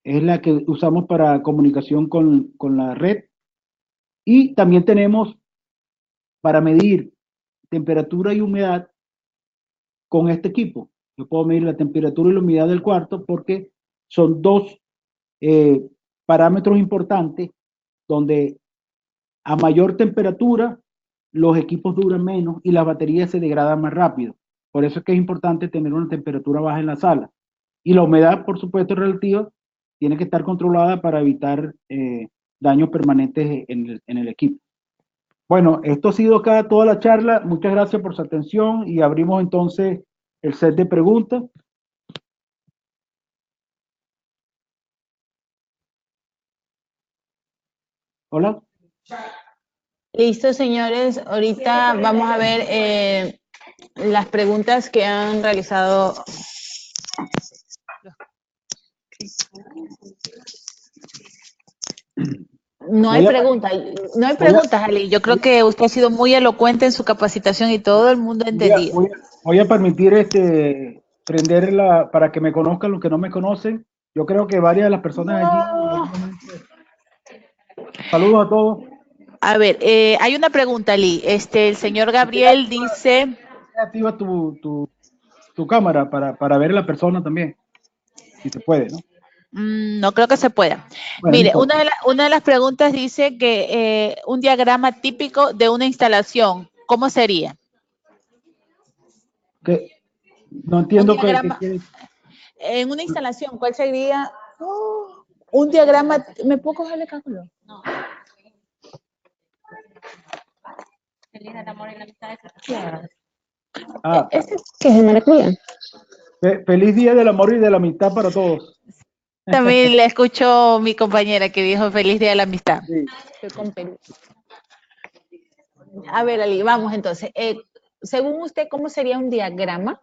Es la que usamos para comunicación con la red. Y también tenemos para medir temperatura y humedad con este equipo. Yo puedo medir la temperatura y la humedad del cuarto porque son dos parámetros importantes donde a mayor temperatura los equipos duran menos y las baterías se degradan más rápido. Por eso es que es importante tener una temperatura baja en la sala. Y la humedad, por supuesto, relativa, tiene que estar controlada para evitar daños permanentes en el equipo. Bueno, esto ha sido acá toda la charla. Muchas gracias por su atención y abrimos entonces el set de preguntas. Hola. Listo, señores. Ahorita vamos a ver las preguntas que han realizado. No hay preguntas, Ali. Yo creo que usted ha sido muy elocuente en su capacitación y todo el mundo ha entendido. Voy a permitir prender para que me conozcan los que no me conocen. Yo creo que varias de las personas allí. Saludos a todos. A ver, hay una pregunta, Ali. El señor Gabriel dice. Activa tu cámara para ver a la persona también. Si se puede, ¿no? No creo que se pueda. Bueno, mire, una de las preguntas dice que un diagrama típico de una instalación, ¿cómo sería? ¿Qué? No entiendo qué. En una instalación, ¿cuál sería un diagrama? ¿Me puedo coger el cálculo? No. Feliz del amor y la amistad. ¿Qué es el maracuyá? Feliz día del amor y de la amistad para todos. También le escucho mi compañera que dijo feliz día de la amistad. Sí. A ver, Ali, vamos entonces. Según usted, ¿cómo sería un diagrama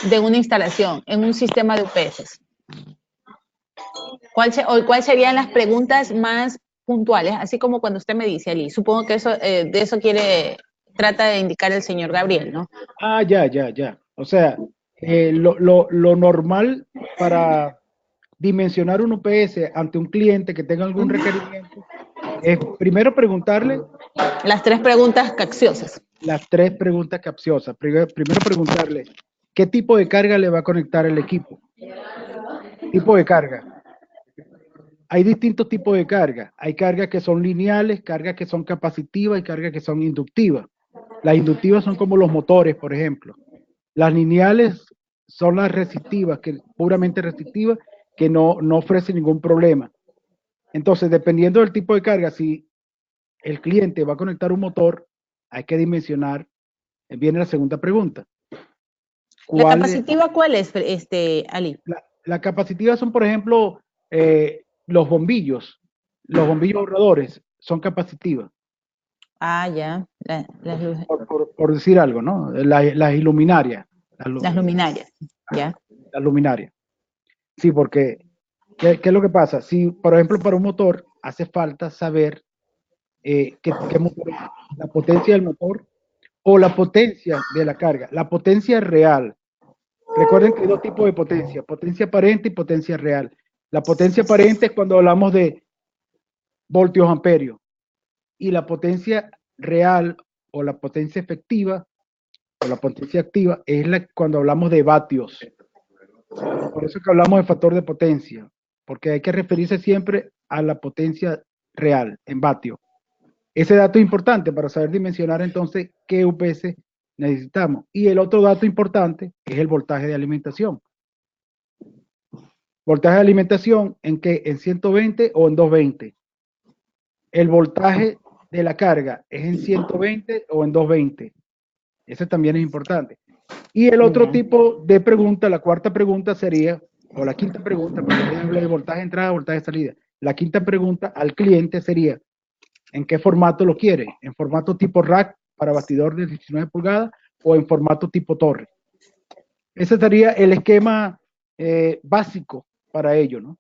de una instalación en un sistema de UPS? ¿Cuáles serían las preguntas más puntuales? Así como cuando usted me dice, Ali, supongo que de eso trata de indicar el señor Gabriel, ¿no? Ah, ya. O sea, lo normal para dimensionar un UPS ante un cliente que tenga algún requerimiento es primero preguntarle las 3 preguntas capciosas. Las 3 preguntas capciosas. Primero preguntarle qué tipo de carga le va a conectar el equipo. Tipo de carga. Hay distintos tipos de carga. Hay cargas que son lineales, cargas que son capacitivas y cargas que son inductivas. Las inductivas son como los motores, por ejemplo. Las lineales son las resistivas, puramente resistivas, que no ofrecen ningún problema. Entonces, dependiendo del tipo de carga, si el cliente va a conectar un motor, hay que dimensionar. Viene la segunda pregunta. ¿La capacitiva cuál es, Ali? La capacitiva son, por ejemplo, los bombillos. Los bombillos ahorradores son capacitivas. Ah, ya. Las luces. Por decir algo, ¿no? Las iluminarias. Las luminarias, ya. Las luminarias. Sí, porque, ¿qué es lo que pasa? Si, por ejemplo, para un motor hace falta saber qué motor es, la potencia del motor o la potencia de la carga. La potencia real. Recuerden que hay 2 tipos de potencia aparente y potencia real. La potencia aparente es cuando hablamos de voltios amperios y la potencia real o la potencia efectiva o la potencia activa es cuando hablamos de vatios. Por eso que hablamos de factor de potencia, porque hay que referirse siempre a la potencia real en vatios. Ese dato es importante para saber dimensionar entonces qué UPS necesitamos. Y el otro dato importante es el voltaje de alimentación. Voltaje de alimentación en 120 o en 220. El voltaje de la carga es en 120 o en 220. Ese también es importante. Y el otro tipo de pregunta, la cuarta pregunta sería, o la quinta pregunta, porque habla de voltaje de entrada, voltaje de salida. La quinta pregunta al cliente sería, ¿en qué formato lo quiere? ¿En formato tipo rack para bastidor de 19 pulgadas o en formato tipo torre? Ese sería el esquema básico para ello, ¿no?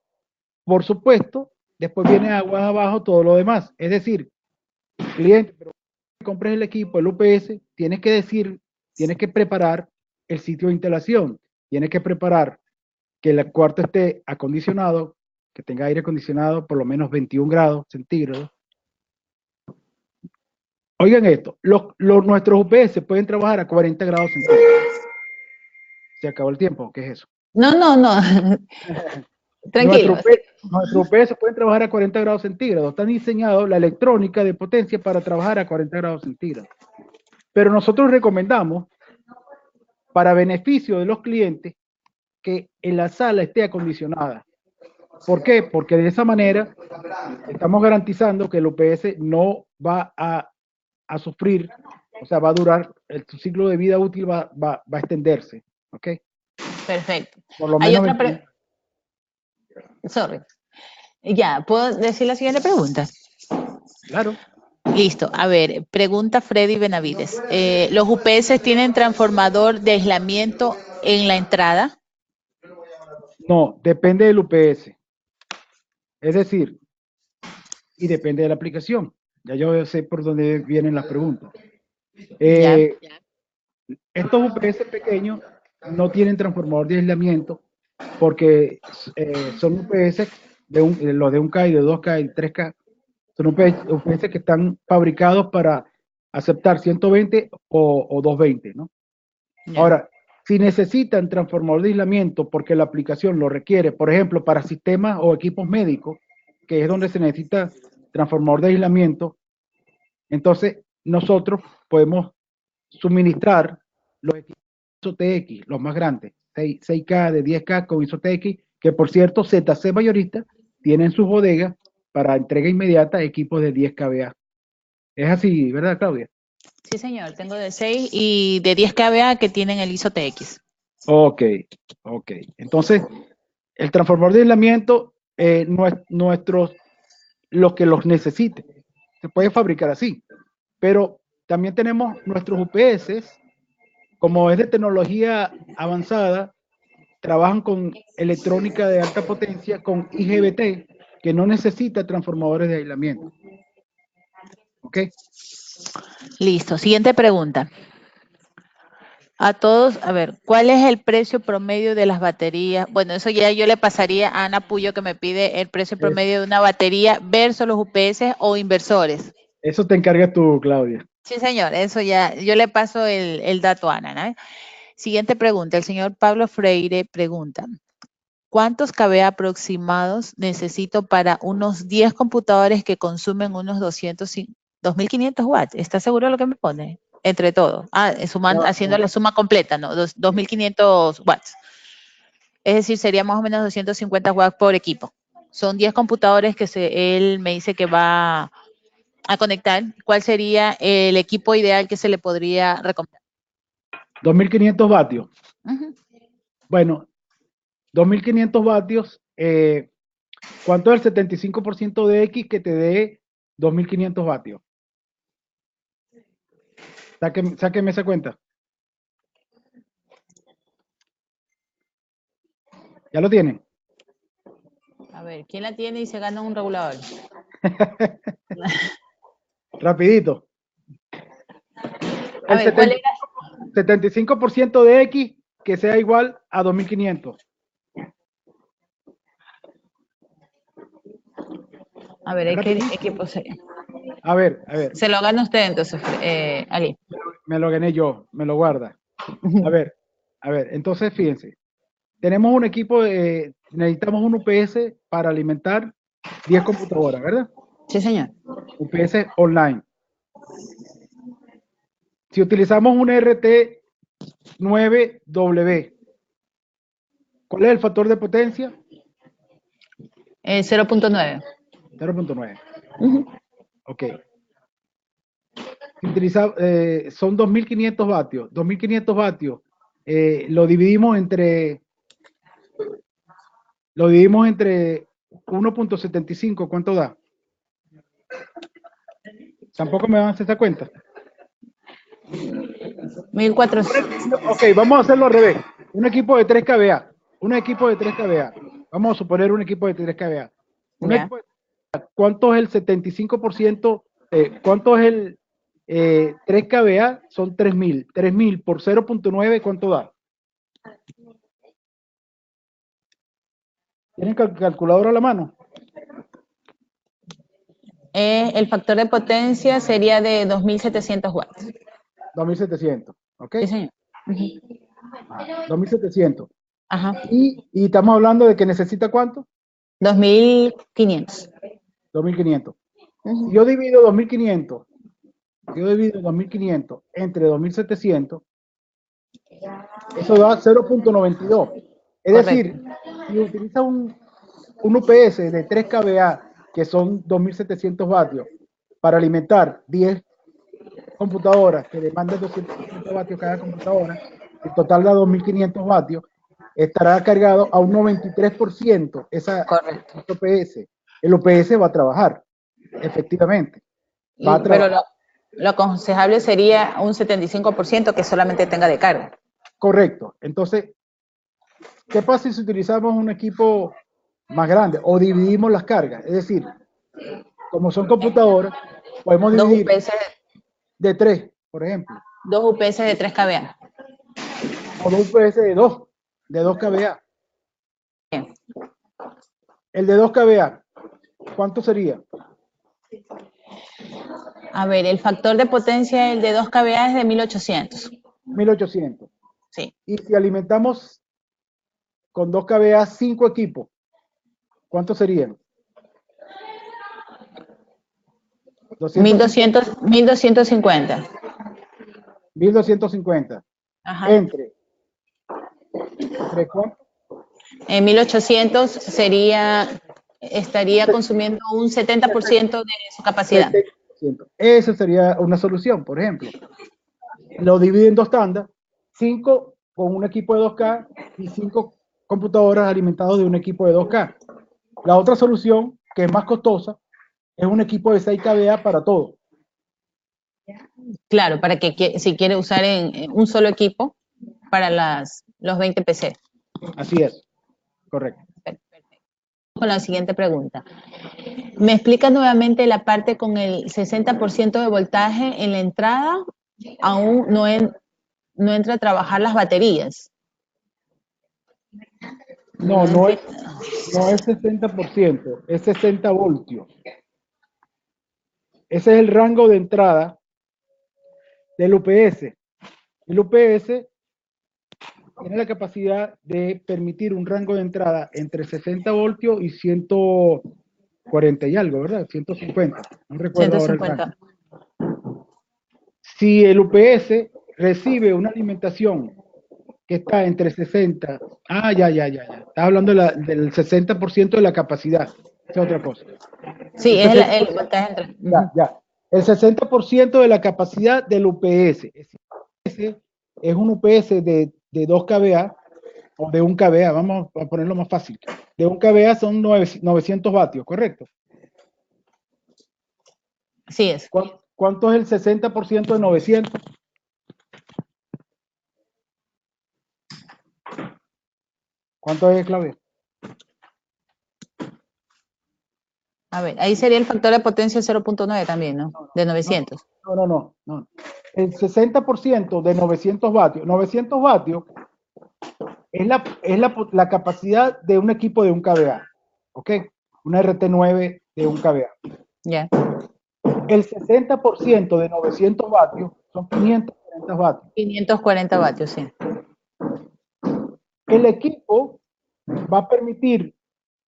Por supuesto, después viene aguas abajo todo lo demás. Es decir, cliente, pero compres el equipo, el UPS, tienes que preparar el sitio de instalación, tienes que preparar que el cuarto esté acondicionado, que tenga aire acondicionado por lo menos 21 grados centígrados. Oigan esto, nuestros UPS pueden trabajar a 40 grados centígrados. Se acabó el tiempo, ¿qué es eso? No, no, no. Tranquilo. Nuestros UPS pueden trabajar a 40 grados centígrados. Están diseñados la electrónica de potencia para trabajar a 40 grados centígrados. Pero nosotros recomendamos, para beneficio de los clientes, que en la sala esté acondicionada. ¿Por qué? Porque de esa manera estamos garantizando que el UPS no va a sufrir, o sea, va a durar, su ciclo de vida útil va a extenderse. ¿Ok? Perfecto. Por lo Hay menos otra pregunta. Sorry. Ya, ¿puedo decir la siguiente pregunta? Claro. Listo. A ver, pregunta Freddy Benavides. ¿Los UPS tienen transformador de aislamiento en la entrada? No, depende del UPS. Es decir, y depende de la aplicación. Ya yo sé por dónde vienen las preguntas. Estos UPS pequeños no tienen transformador de aislamiento porque son UPS los de 1K y de 2K y 3K. Son UPS que están fabricados para aceptar 120 o 220, ¿no? Ahora, si necesitan transformador de aislamiento porque la aplicación lo requiere, por ejemplo, para sistemas o equipos médicos, que es donde se necesita transformador de aislamiento, entonces nosotros podemos suministrar los equipos ISO-TX, los más grandes, 6K, de 10K con ISO-TX, que por cierto, ZC mayorista tienen sus bodegas para entrega inmediata equipos de 10 kVA. Es así, ¿verdad, Claudia? Sí, señor. Tengo de 6 y de 10 kVA que tienen el ISO-TX. Ok. Entonces, el transformador de aislamiento, los que los necesiten, se puede fabricar así. Pero también tenemos nuestros UPS, como es de tecnología avanzada, trabajan con electrónica de alta potencia, con IGBT, que no necesita transformadores de aislamiento. ¿Ok? Listo. Siguiente pregunta. A todos, a ver, ¿cuál es el precio promedio de las baterías? Bueno, eso ya yo le pasaría a Ana Puyo, que me pide el precio promedio de una batería versus los UPS o inversores. Eso te encargas tú, Claudia. Sí, señor, eso ya, yo le paso el dato a Ana, ¿no? Siguiente pregunta, el señor Pablo Freire pregunta, ¿cuántos kVA aproximados necesito para unos 10 computadores que consumen unos 2.500 watts? ¿Está seguro de lo que me pone? Entre todo. Haciendo la suma completa, ¿no? 2.500 watts. Es decir, sería más o menos 250 watts por equipo. Son 10 computadores que él me dice que va a conectar. ¿Cuál sería el equipo ideal que se le podría recomendar? 2.500 vatios. Bueno, 2.500 vatios, ¿cuánto es el 75% de X que te dé 2.500 vatios? Sáqueme esa cuenta. ¿Ya lo tienen? A ver, ¿quién la tiene y se gana un regulador? Rapidito. A ver, ¿cuál era? 75% de X que sea igual a 2.500. A ver, ¿qué equipo sería? A ver. Se lo gana usted entonces, Ali. Me lo gané yo, me lo guarda. A ver, entonces fíjense. Tenemos un equipo, necesitamos un UPS para alimentar 10 computadoras, ¿verdad? Sí, señor. UPS online. Si utilizamos un RT9W, ¿cuál es el factor de potencia? 0.9. 0.9. Ok. Son 2.500 vatios. 2.500 vatios. Lo dividimos entre 1.75. ¿Cuánto da? Tampoco me van a hacer esta cuenta. 1.400. Ok, vamos a hacerlo al revés. Un equipo de 3 kVA. Un equipo de 3 kVA. Vamos a suponer un equipo de 3 kVA. ¿Cuánto es el 75%? ¿Cuánto es el 3 kVA? Son 3.000. 3.000 por 0.9, ¿cuánto da? ¿Tienen calculadora a la mano? El factor de potencia sería de 2.700 watts. 2.700. ¿Ok? Sí, señor. 2.700. Ajá. Y estamos hablando de que necesita ¿cuánto? 2.500. 2.500. Ujú. Si yo divido 2.500, entre 2.700, eso da 0.92. Es Correcto. decir, si utiliza un UPS de 3 kVA, que son 2.700 vatios, para alimentar 10 computadoras que demandan 250 vatios cada computadora, en total da 2.500 vatios, estará cargado a un 93% Correcto. ese UPS. El UPS va a trabajar, efectivamente. Va a Pero trabajar. lo aconsejable sería un 75% que solamente tenga de carga. Correcto. Entonces, ¿qué pasa si utilizamos un equipo más grande o dividimos las cargas? Es decir, como son computadoras, podemos Dos dividir UPS, de 3, por ejemplo, dos UPS de 3 kVA. o 2 UPS de 2 kVA. Bien. El de 2 kVA, ¿cuánto sería? A ver, el factor de potencia, el de 2 kVA es de 1800. 1.800. Sí. Y si alimentamos con 2 kVA 5 equipos, ¿cuántos serían? 250. 1250. 1.250. Ajá. Entre ¿cuánto? En 1800 estaría consumiendo un 70% de su capacidad. 70%. Esa sería una solución, por ejemplo. Lo divide en dos tandas, 5 con un equipo de 2K y 5 computadoras alimentadas de un equipo de 2K. La otra solución, que es más costosa, es un equipo de 6 kVA para todo. Claro, para que si quiere usar en un solo equipo para los 20 PC. Así es, correcto. Perfecto. Con la siguiente pregunta. ¿Me explica nuevamente la parte con el 60% de voltaje en la entrada? Aún no entra a trabajar las baterías. No, No entiendo. no es 60%, es 60 voltios. Ese es el rango de entrada del UPS. El UPS tiene la capacidad de permitir un rango de entrada entre 60 voltios y 140 y algo, ¿verdad? 150. No recuerdo ahora el rango. 150. Si el UPS recibe una alimentación que está entre 60, ya. Estás hablando del 60% de la capacidad. Esa es otra cosa. Sí, El es 60%, el voltaje entre. Ujú. ya. El 60% de la capacidad del UPS. Ese es un UPS de 2 kVA o de 1 kVA, vamos a ponerlo más fácil. De 1 kVA son 900 vatios, ¿correcto? Así es. ¿Cuánto es el 60% de 900? ¿Cuánto es, Claudia? A ver, ahí sería el factor de potencia 0.9 también, ¿no? De 900. No. El 60% de 900 vatios. 900 vatios es la capacidad de un equipo de 1 kVA. ¿Ok? Una RT9 de 1 kVA. Ya. El 60% de 900 vatios son 540 vatios. 540 vatios, sí. El equipo va a permitir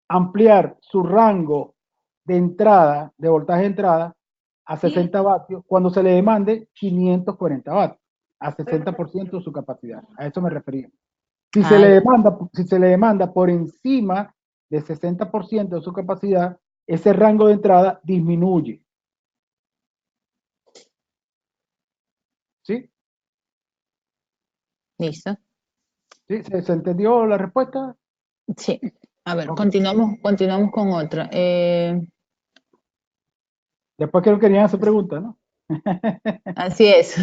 ampliar su rango de entrada, de voltaje de entrada, a 60 vatios cuando se le demande 540 vatios, a 60% de su capacidad. A eso me refería. Si se Ah, le demanda por encima de 60% de su capacidad, ese rango de entrada disminuye. ¿Sí? listo. ¿Sí? ¿Se entendió la respuesta? Sí. A ver, Ok. continuamos con otra. Después que no querían hacer preguntas, ¿no? Así es.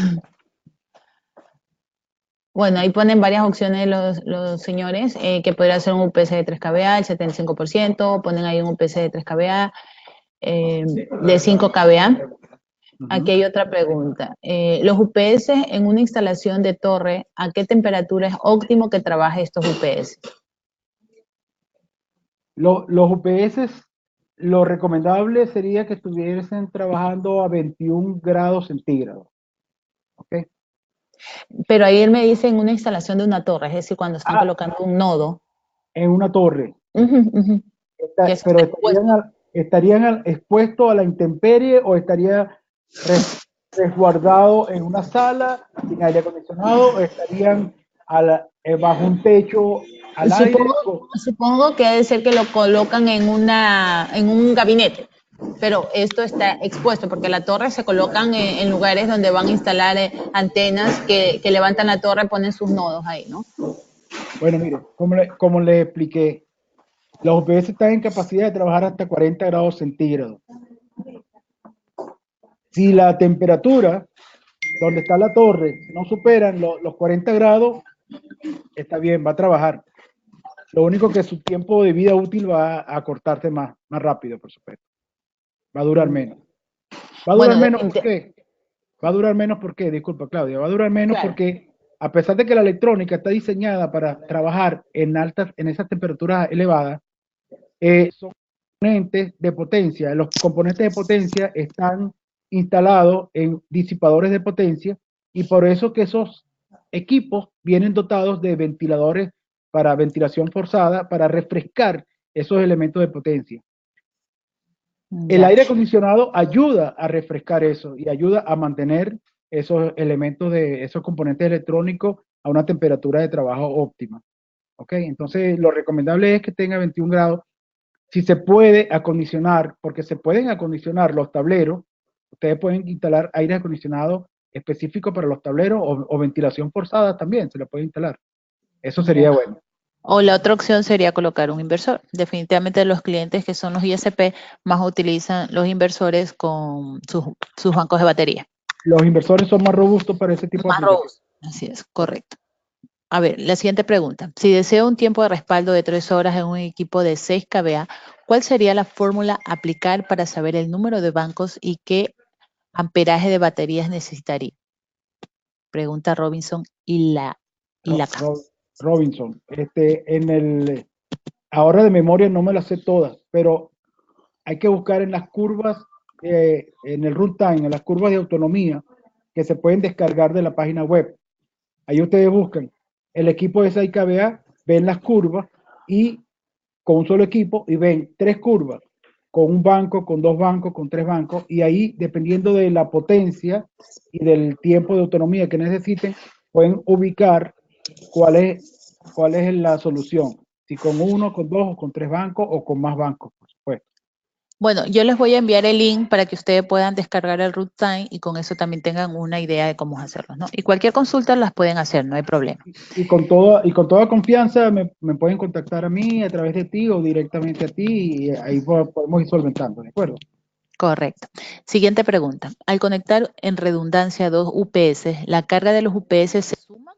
Bueno, ahí ponen varias opciones los señores, que podría ser un UPS de 3 kVA, el 75%, ponen ahí un UPS de 3 kVA, de 5 kVA. Aquí hay otra pregunta. Los UPS en una instalación de torre, ¿a qué temperatura es óptimo que trabaje estos UPS? Los UPS, lo recomendable sería que estuviesen trabajando a 21 grados centígrados. ¿Ok? Pero ahí él me dice en una instalación de una torre, es decir, cuando están colocando un nodo. En una torre. Ujú, ujú. Y eso Pero está expuesto. estarían expuestos a la intemperie o estaría resguardado en una sala sin aire acondicionado o estarían bajo un techo al aire. Supongo que debe ser que lo colocan en un gabinete, pero esto está expuesto porque la torre se colocan en lugares donde van a instalar antenas que levantan la torre, ponen sus nodos ahí, ¿no? Bueno, mire, como le expliqué, los UPS están en capacidad de trabajar hasta 40 grados centígrados. Si la temperatura donde está la torre no superan los 40 grados, está bien, va a trabajar. Lo único que su tiempo de vida útil va a cortarse más rápido, por supuesto. Va a durar menos. ¿Va a durar menos por qué? Va a durar menos porque, disculpa Claudia, va a durar menos porque a pesar de que la electrónica está diseñada para trabajar en esas temperaturas elevadas, son componentes de potencia. Los componentes de potencia están instalados en disipadores de potencia y por eso que esos equipos vienen dotados de ventiladores para ventilación forzada para refrescar esos elementos de potencia. El aire acondicionado ayuda a refrescar eso y ayuda a mantener esos elementos esos componentes electrónicos a una temperatura de trabajo óptima. ¿Ok? Entonces, lo recomendable es que tenga 21 grados. Si se puede acondicionar, porque se pueden acondicionar los tableros, ustedes pueden instalar aire acondicionado específico para los tableros o ventilación forzada también, se le puede instalar. Eso sería bueno. O la otra opción sería colocar un inversor. Definitivamente los clientes que son los ISP más utilizan los inversores con sus bancos de batería. Los inversores son más robustos para ese tipo de aplicaciones. Así es, correcto. A ver, la siguiente pregunta. Si deseo un tiempo de respaldo de 3 horas en un equipo de 6 kVA, ¿cuál sería la fórmula a aplicar para saber el número de bancos y qué amperaje de baterías necesitaría? Pregunta Robinson Robinson, ahora de memoria no me las sé todas, pero hay que buscar en las curvas, en el runtime, en las curvas de autonomía que se pueden descargar de la página web. Ahí ustedes buscan el equipo de 6 kVA, ven las curvas y con un solo equipo y ven 3 curvas, con un banco, con 2 bancos, con 3 bancos y ahí dependiendo de la potencia y del tiempo de autonomía que necesiten, pueden ubicar cuál es la solución. Si con 1, con 2 o con 3 bancos o con más bancos, por supuesto. Bueno, yo les voy a enviar el link para que ustedes puedan descargar el runtime y con eso también tengan una idea de cómo hacerlo, ¿no? Y cualquier consulta las pueden hacer, no hay problema. Y con toda confianza me pueden contactar a mí a través de ti o directamente a ti y ahí podemos ir solventando, ¿de acuerdo? Correcto. Siguiente pregunta. Al conectar en redundancia dos UPS, ¿la carga de los UPS se suma?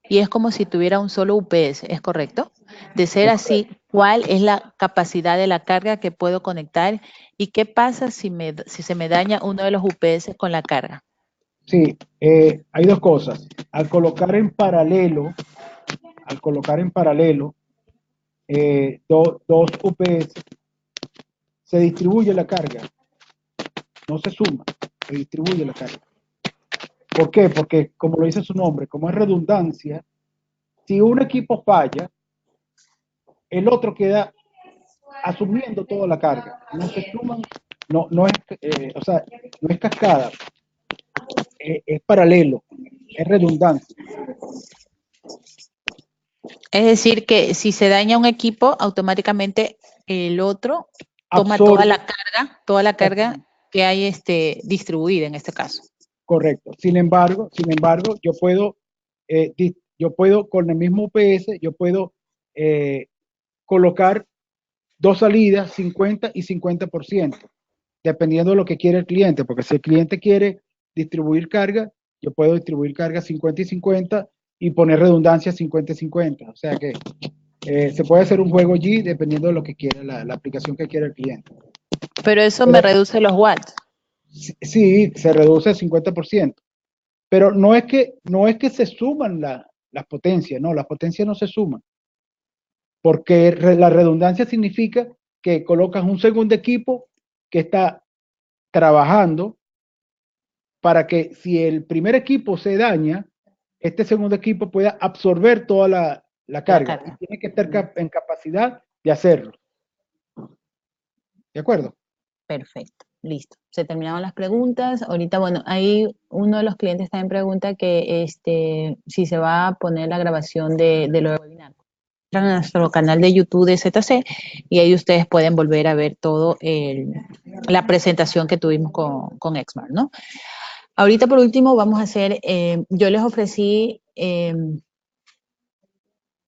Y es como si tuviera un solo UPS, ¿es correcto? De ser así, ¿cuál es la capacidad de la carga que puedo conectar? ¿Y qué pasa si se me daña uno de los UPS con la carga? Sí, hay dos cosas. Al colocar en paralelo dos UPS, se distribuye la carga, no se suma, se distribuye la carga. ¿Por qué? Porque, como lo dice su nombre, como es redundancia, si un equipo falla, el otro queda asumiendo toda la carga. No se suman, no es cascada, es paralelo, es redundancia. Es decir, que si se daña un equipo, automáticamente el otro toma Absorbe. toda la carga que hay distribuida en este caso. Correcto. Sin embargo, yo puedo con el mismo UPS, yo puedo colocar dos salidas, 50 y 50%, dependiendo de lo que quiere el cliente, porque si el cliente quiere distribuir carga, yo puedo distribuir carga 50 y 50 y poner redundancia 50 y 50. O sea que se puede hacer un juego allí dependiendo de lo que quiera, la aplicación que quiera el cliente. Pero eso me reduce los watts. Sí, se reduce al 50%. Pero no es que se suman las potencias, no, las potencias no se suman. Porque la redundancia significa que colocas un segundo equipo que está trabajando para que si el primer equipo se daña, este segundo equipo pueda absorber toda la carga. carga. Y tiene que estar en capacidad de hacerlo. ¿De acuerdo? Perfecto, listo. Se terminaron las preguntas. Ahorita, bueno, ahí uno de los clientes también pregunta que si se va a poner la grabación de lo de webinar. Entran a nuestro canal de YouTube de ZC y ahí ustedes pueden volver a ver todo la presentación que tuvimos con Exmar, ¿no? Ahorita por último vamos a hacer, yo les ofrecí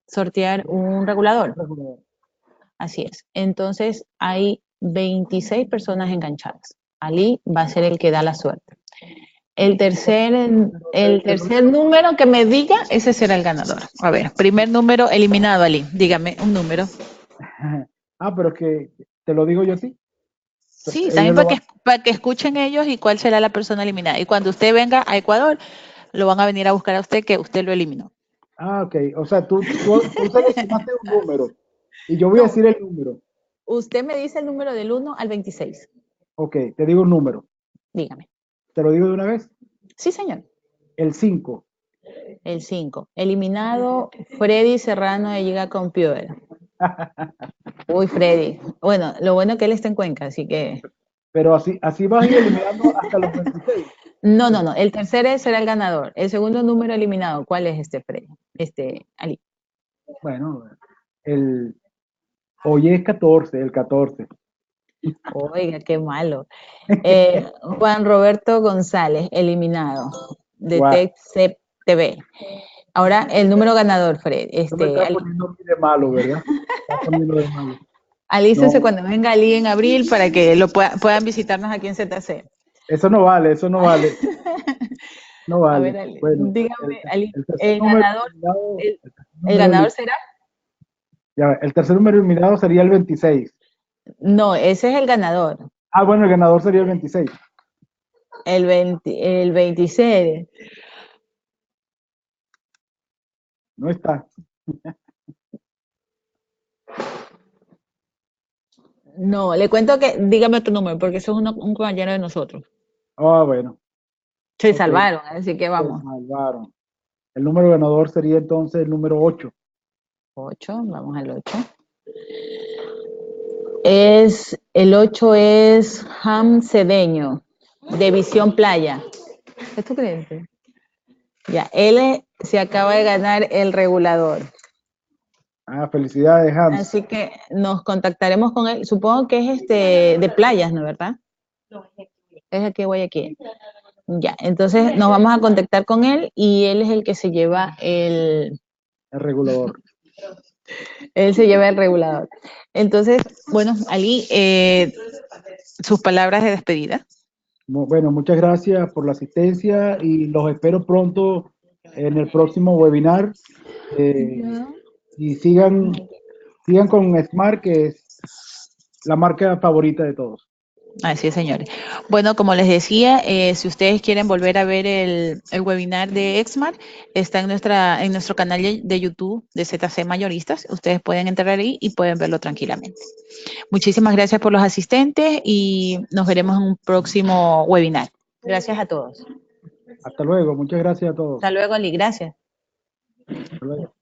sortear un regulador. Así es. Entonces hay 26 personas enganchadas. Ali va a ser el que da la suerte. El tercer número que me diga, ese será el ganador. A ver, primer número eliminado, Ali. Dígame un número. Pero es que te lo digo yo a ti. Sí, también Ellos para que escuchen ellos y cuál será la persona eliminada. Y cuando usted venga a Ecuador, lo van a venir a buscar a usted, que usted lo eliminó. Ok. O sea, tú seleccionaste un número y yo voy a decir el número. Usted me dice el número del 1 al 26. Ok, te digo un número. Dígame. ¿Te lo digo de una vez? Sí, señor. El 5. El 5. Eliminado Freddy Serrano de Giga Computer. Uy, Freddy. Bueno, lo bueno que él está en Cuenca, así que... Pero así vas a ir eliminando hasta los 26. No. El tercer será el ganador. El segundo número eliminado, ¿cuál es Freddy? Ali. Bueno, hoy es 14, el 14. Oiga, qué malo. Juan Roberto González, eliminado de Wow. TechCep TV. Ahora, el número ganador, Fred. No me estás poniendo a mí de malo, ¿verdad? Estás poniendo de malo. Alístense cuando venga Ali en abril para que puedan visitarnos aquí en ZC. Eso no vale. No vale. A ver, Ali, Bueno, dígame, Ali, el ganador será. Ya, el tercer número eliminado sería el 26. No, ese es el ganador. Bueno, el ganador sería el 26. El 26. No está. No, le cuento que, dígame tu número, porque eso es un compañero de nosotros. Bueno. Se salvaron, así que vamos. Se salvaron. El número ganador sería entonces el número 8. 8, vamos al 8. El 8 es Ham Cedeño, de Visión Playa. ¿Es tu cliente? Ya, él se acaba de ganar el regulador. Felicidades, Hans. Así que nos contactaremos con él. Supongo que es de playas, ¿no, verdad? Es aquí de Guayaquil. Ya, entonces nos vamos a contactar con él y él es el que se lleva el regulador. Él se lleva el regulador. Entonces, bueno, Ali, sus palabras de despedida. Bueno, muchas gracias por la asistencia y los espero pronto en el próximo webinar. Y sigan con Smart, que es la marca favorita de todos. Así es, señores. Bueno, como les decía, si ustedes quieren volver a ver el webinar de Exmar, está en nuestro canal de YouTube de ZC Mayoristas. Ustedes pueden entrar ahí y pueden verlo tranquilamente. Muchísimas gracias por los asistentes y nos veremos en un próximo webinar. Gracias a todos. Hasta luego. Muchas gracias a todos. Hasta luego, Ali. Gracias. Hasta luego.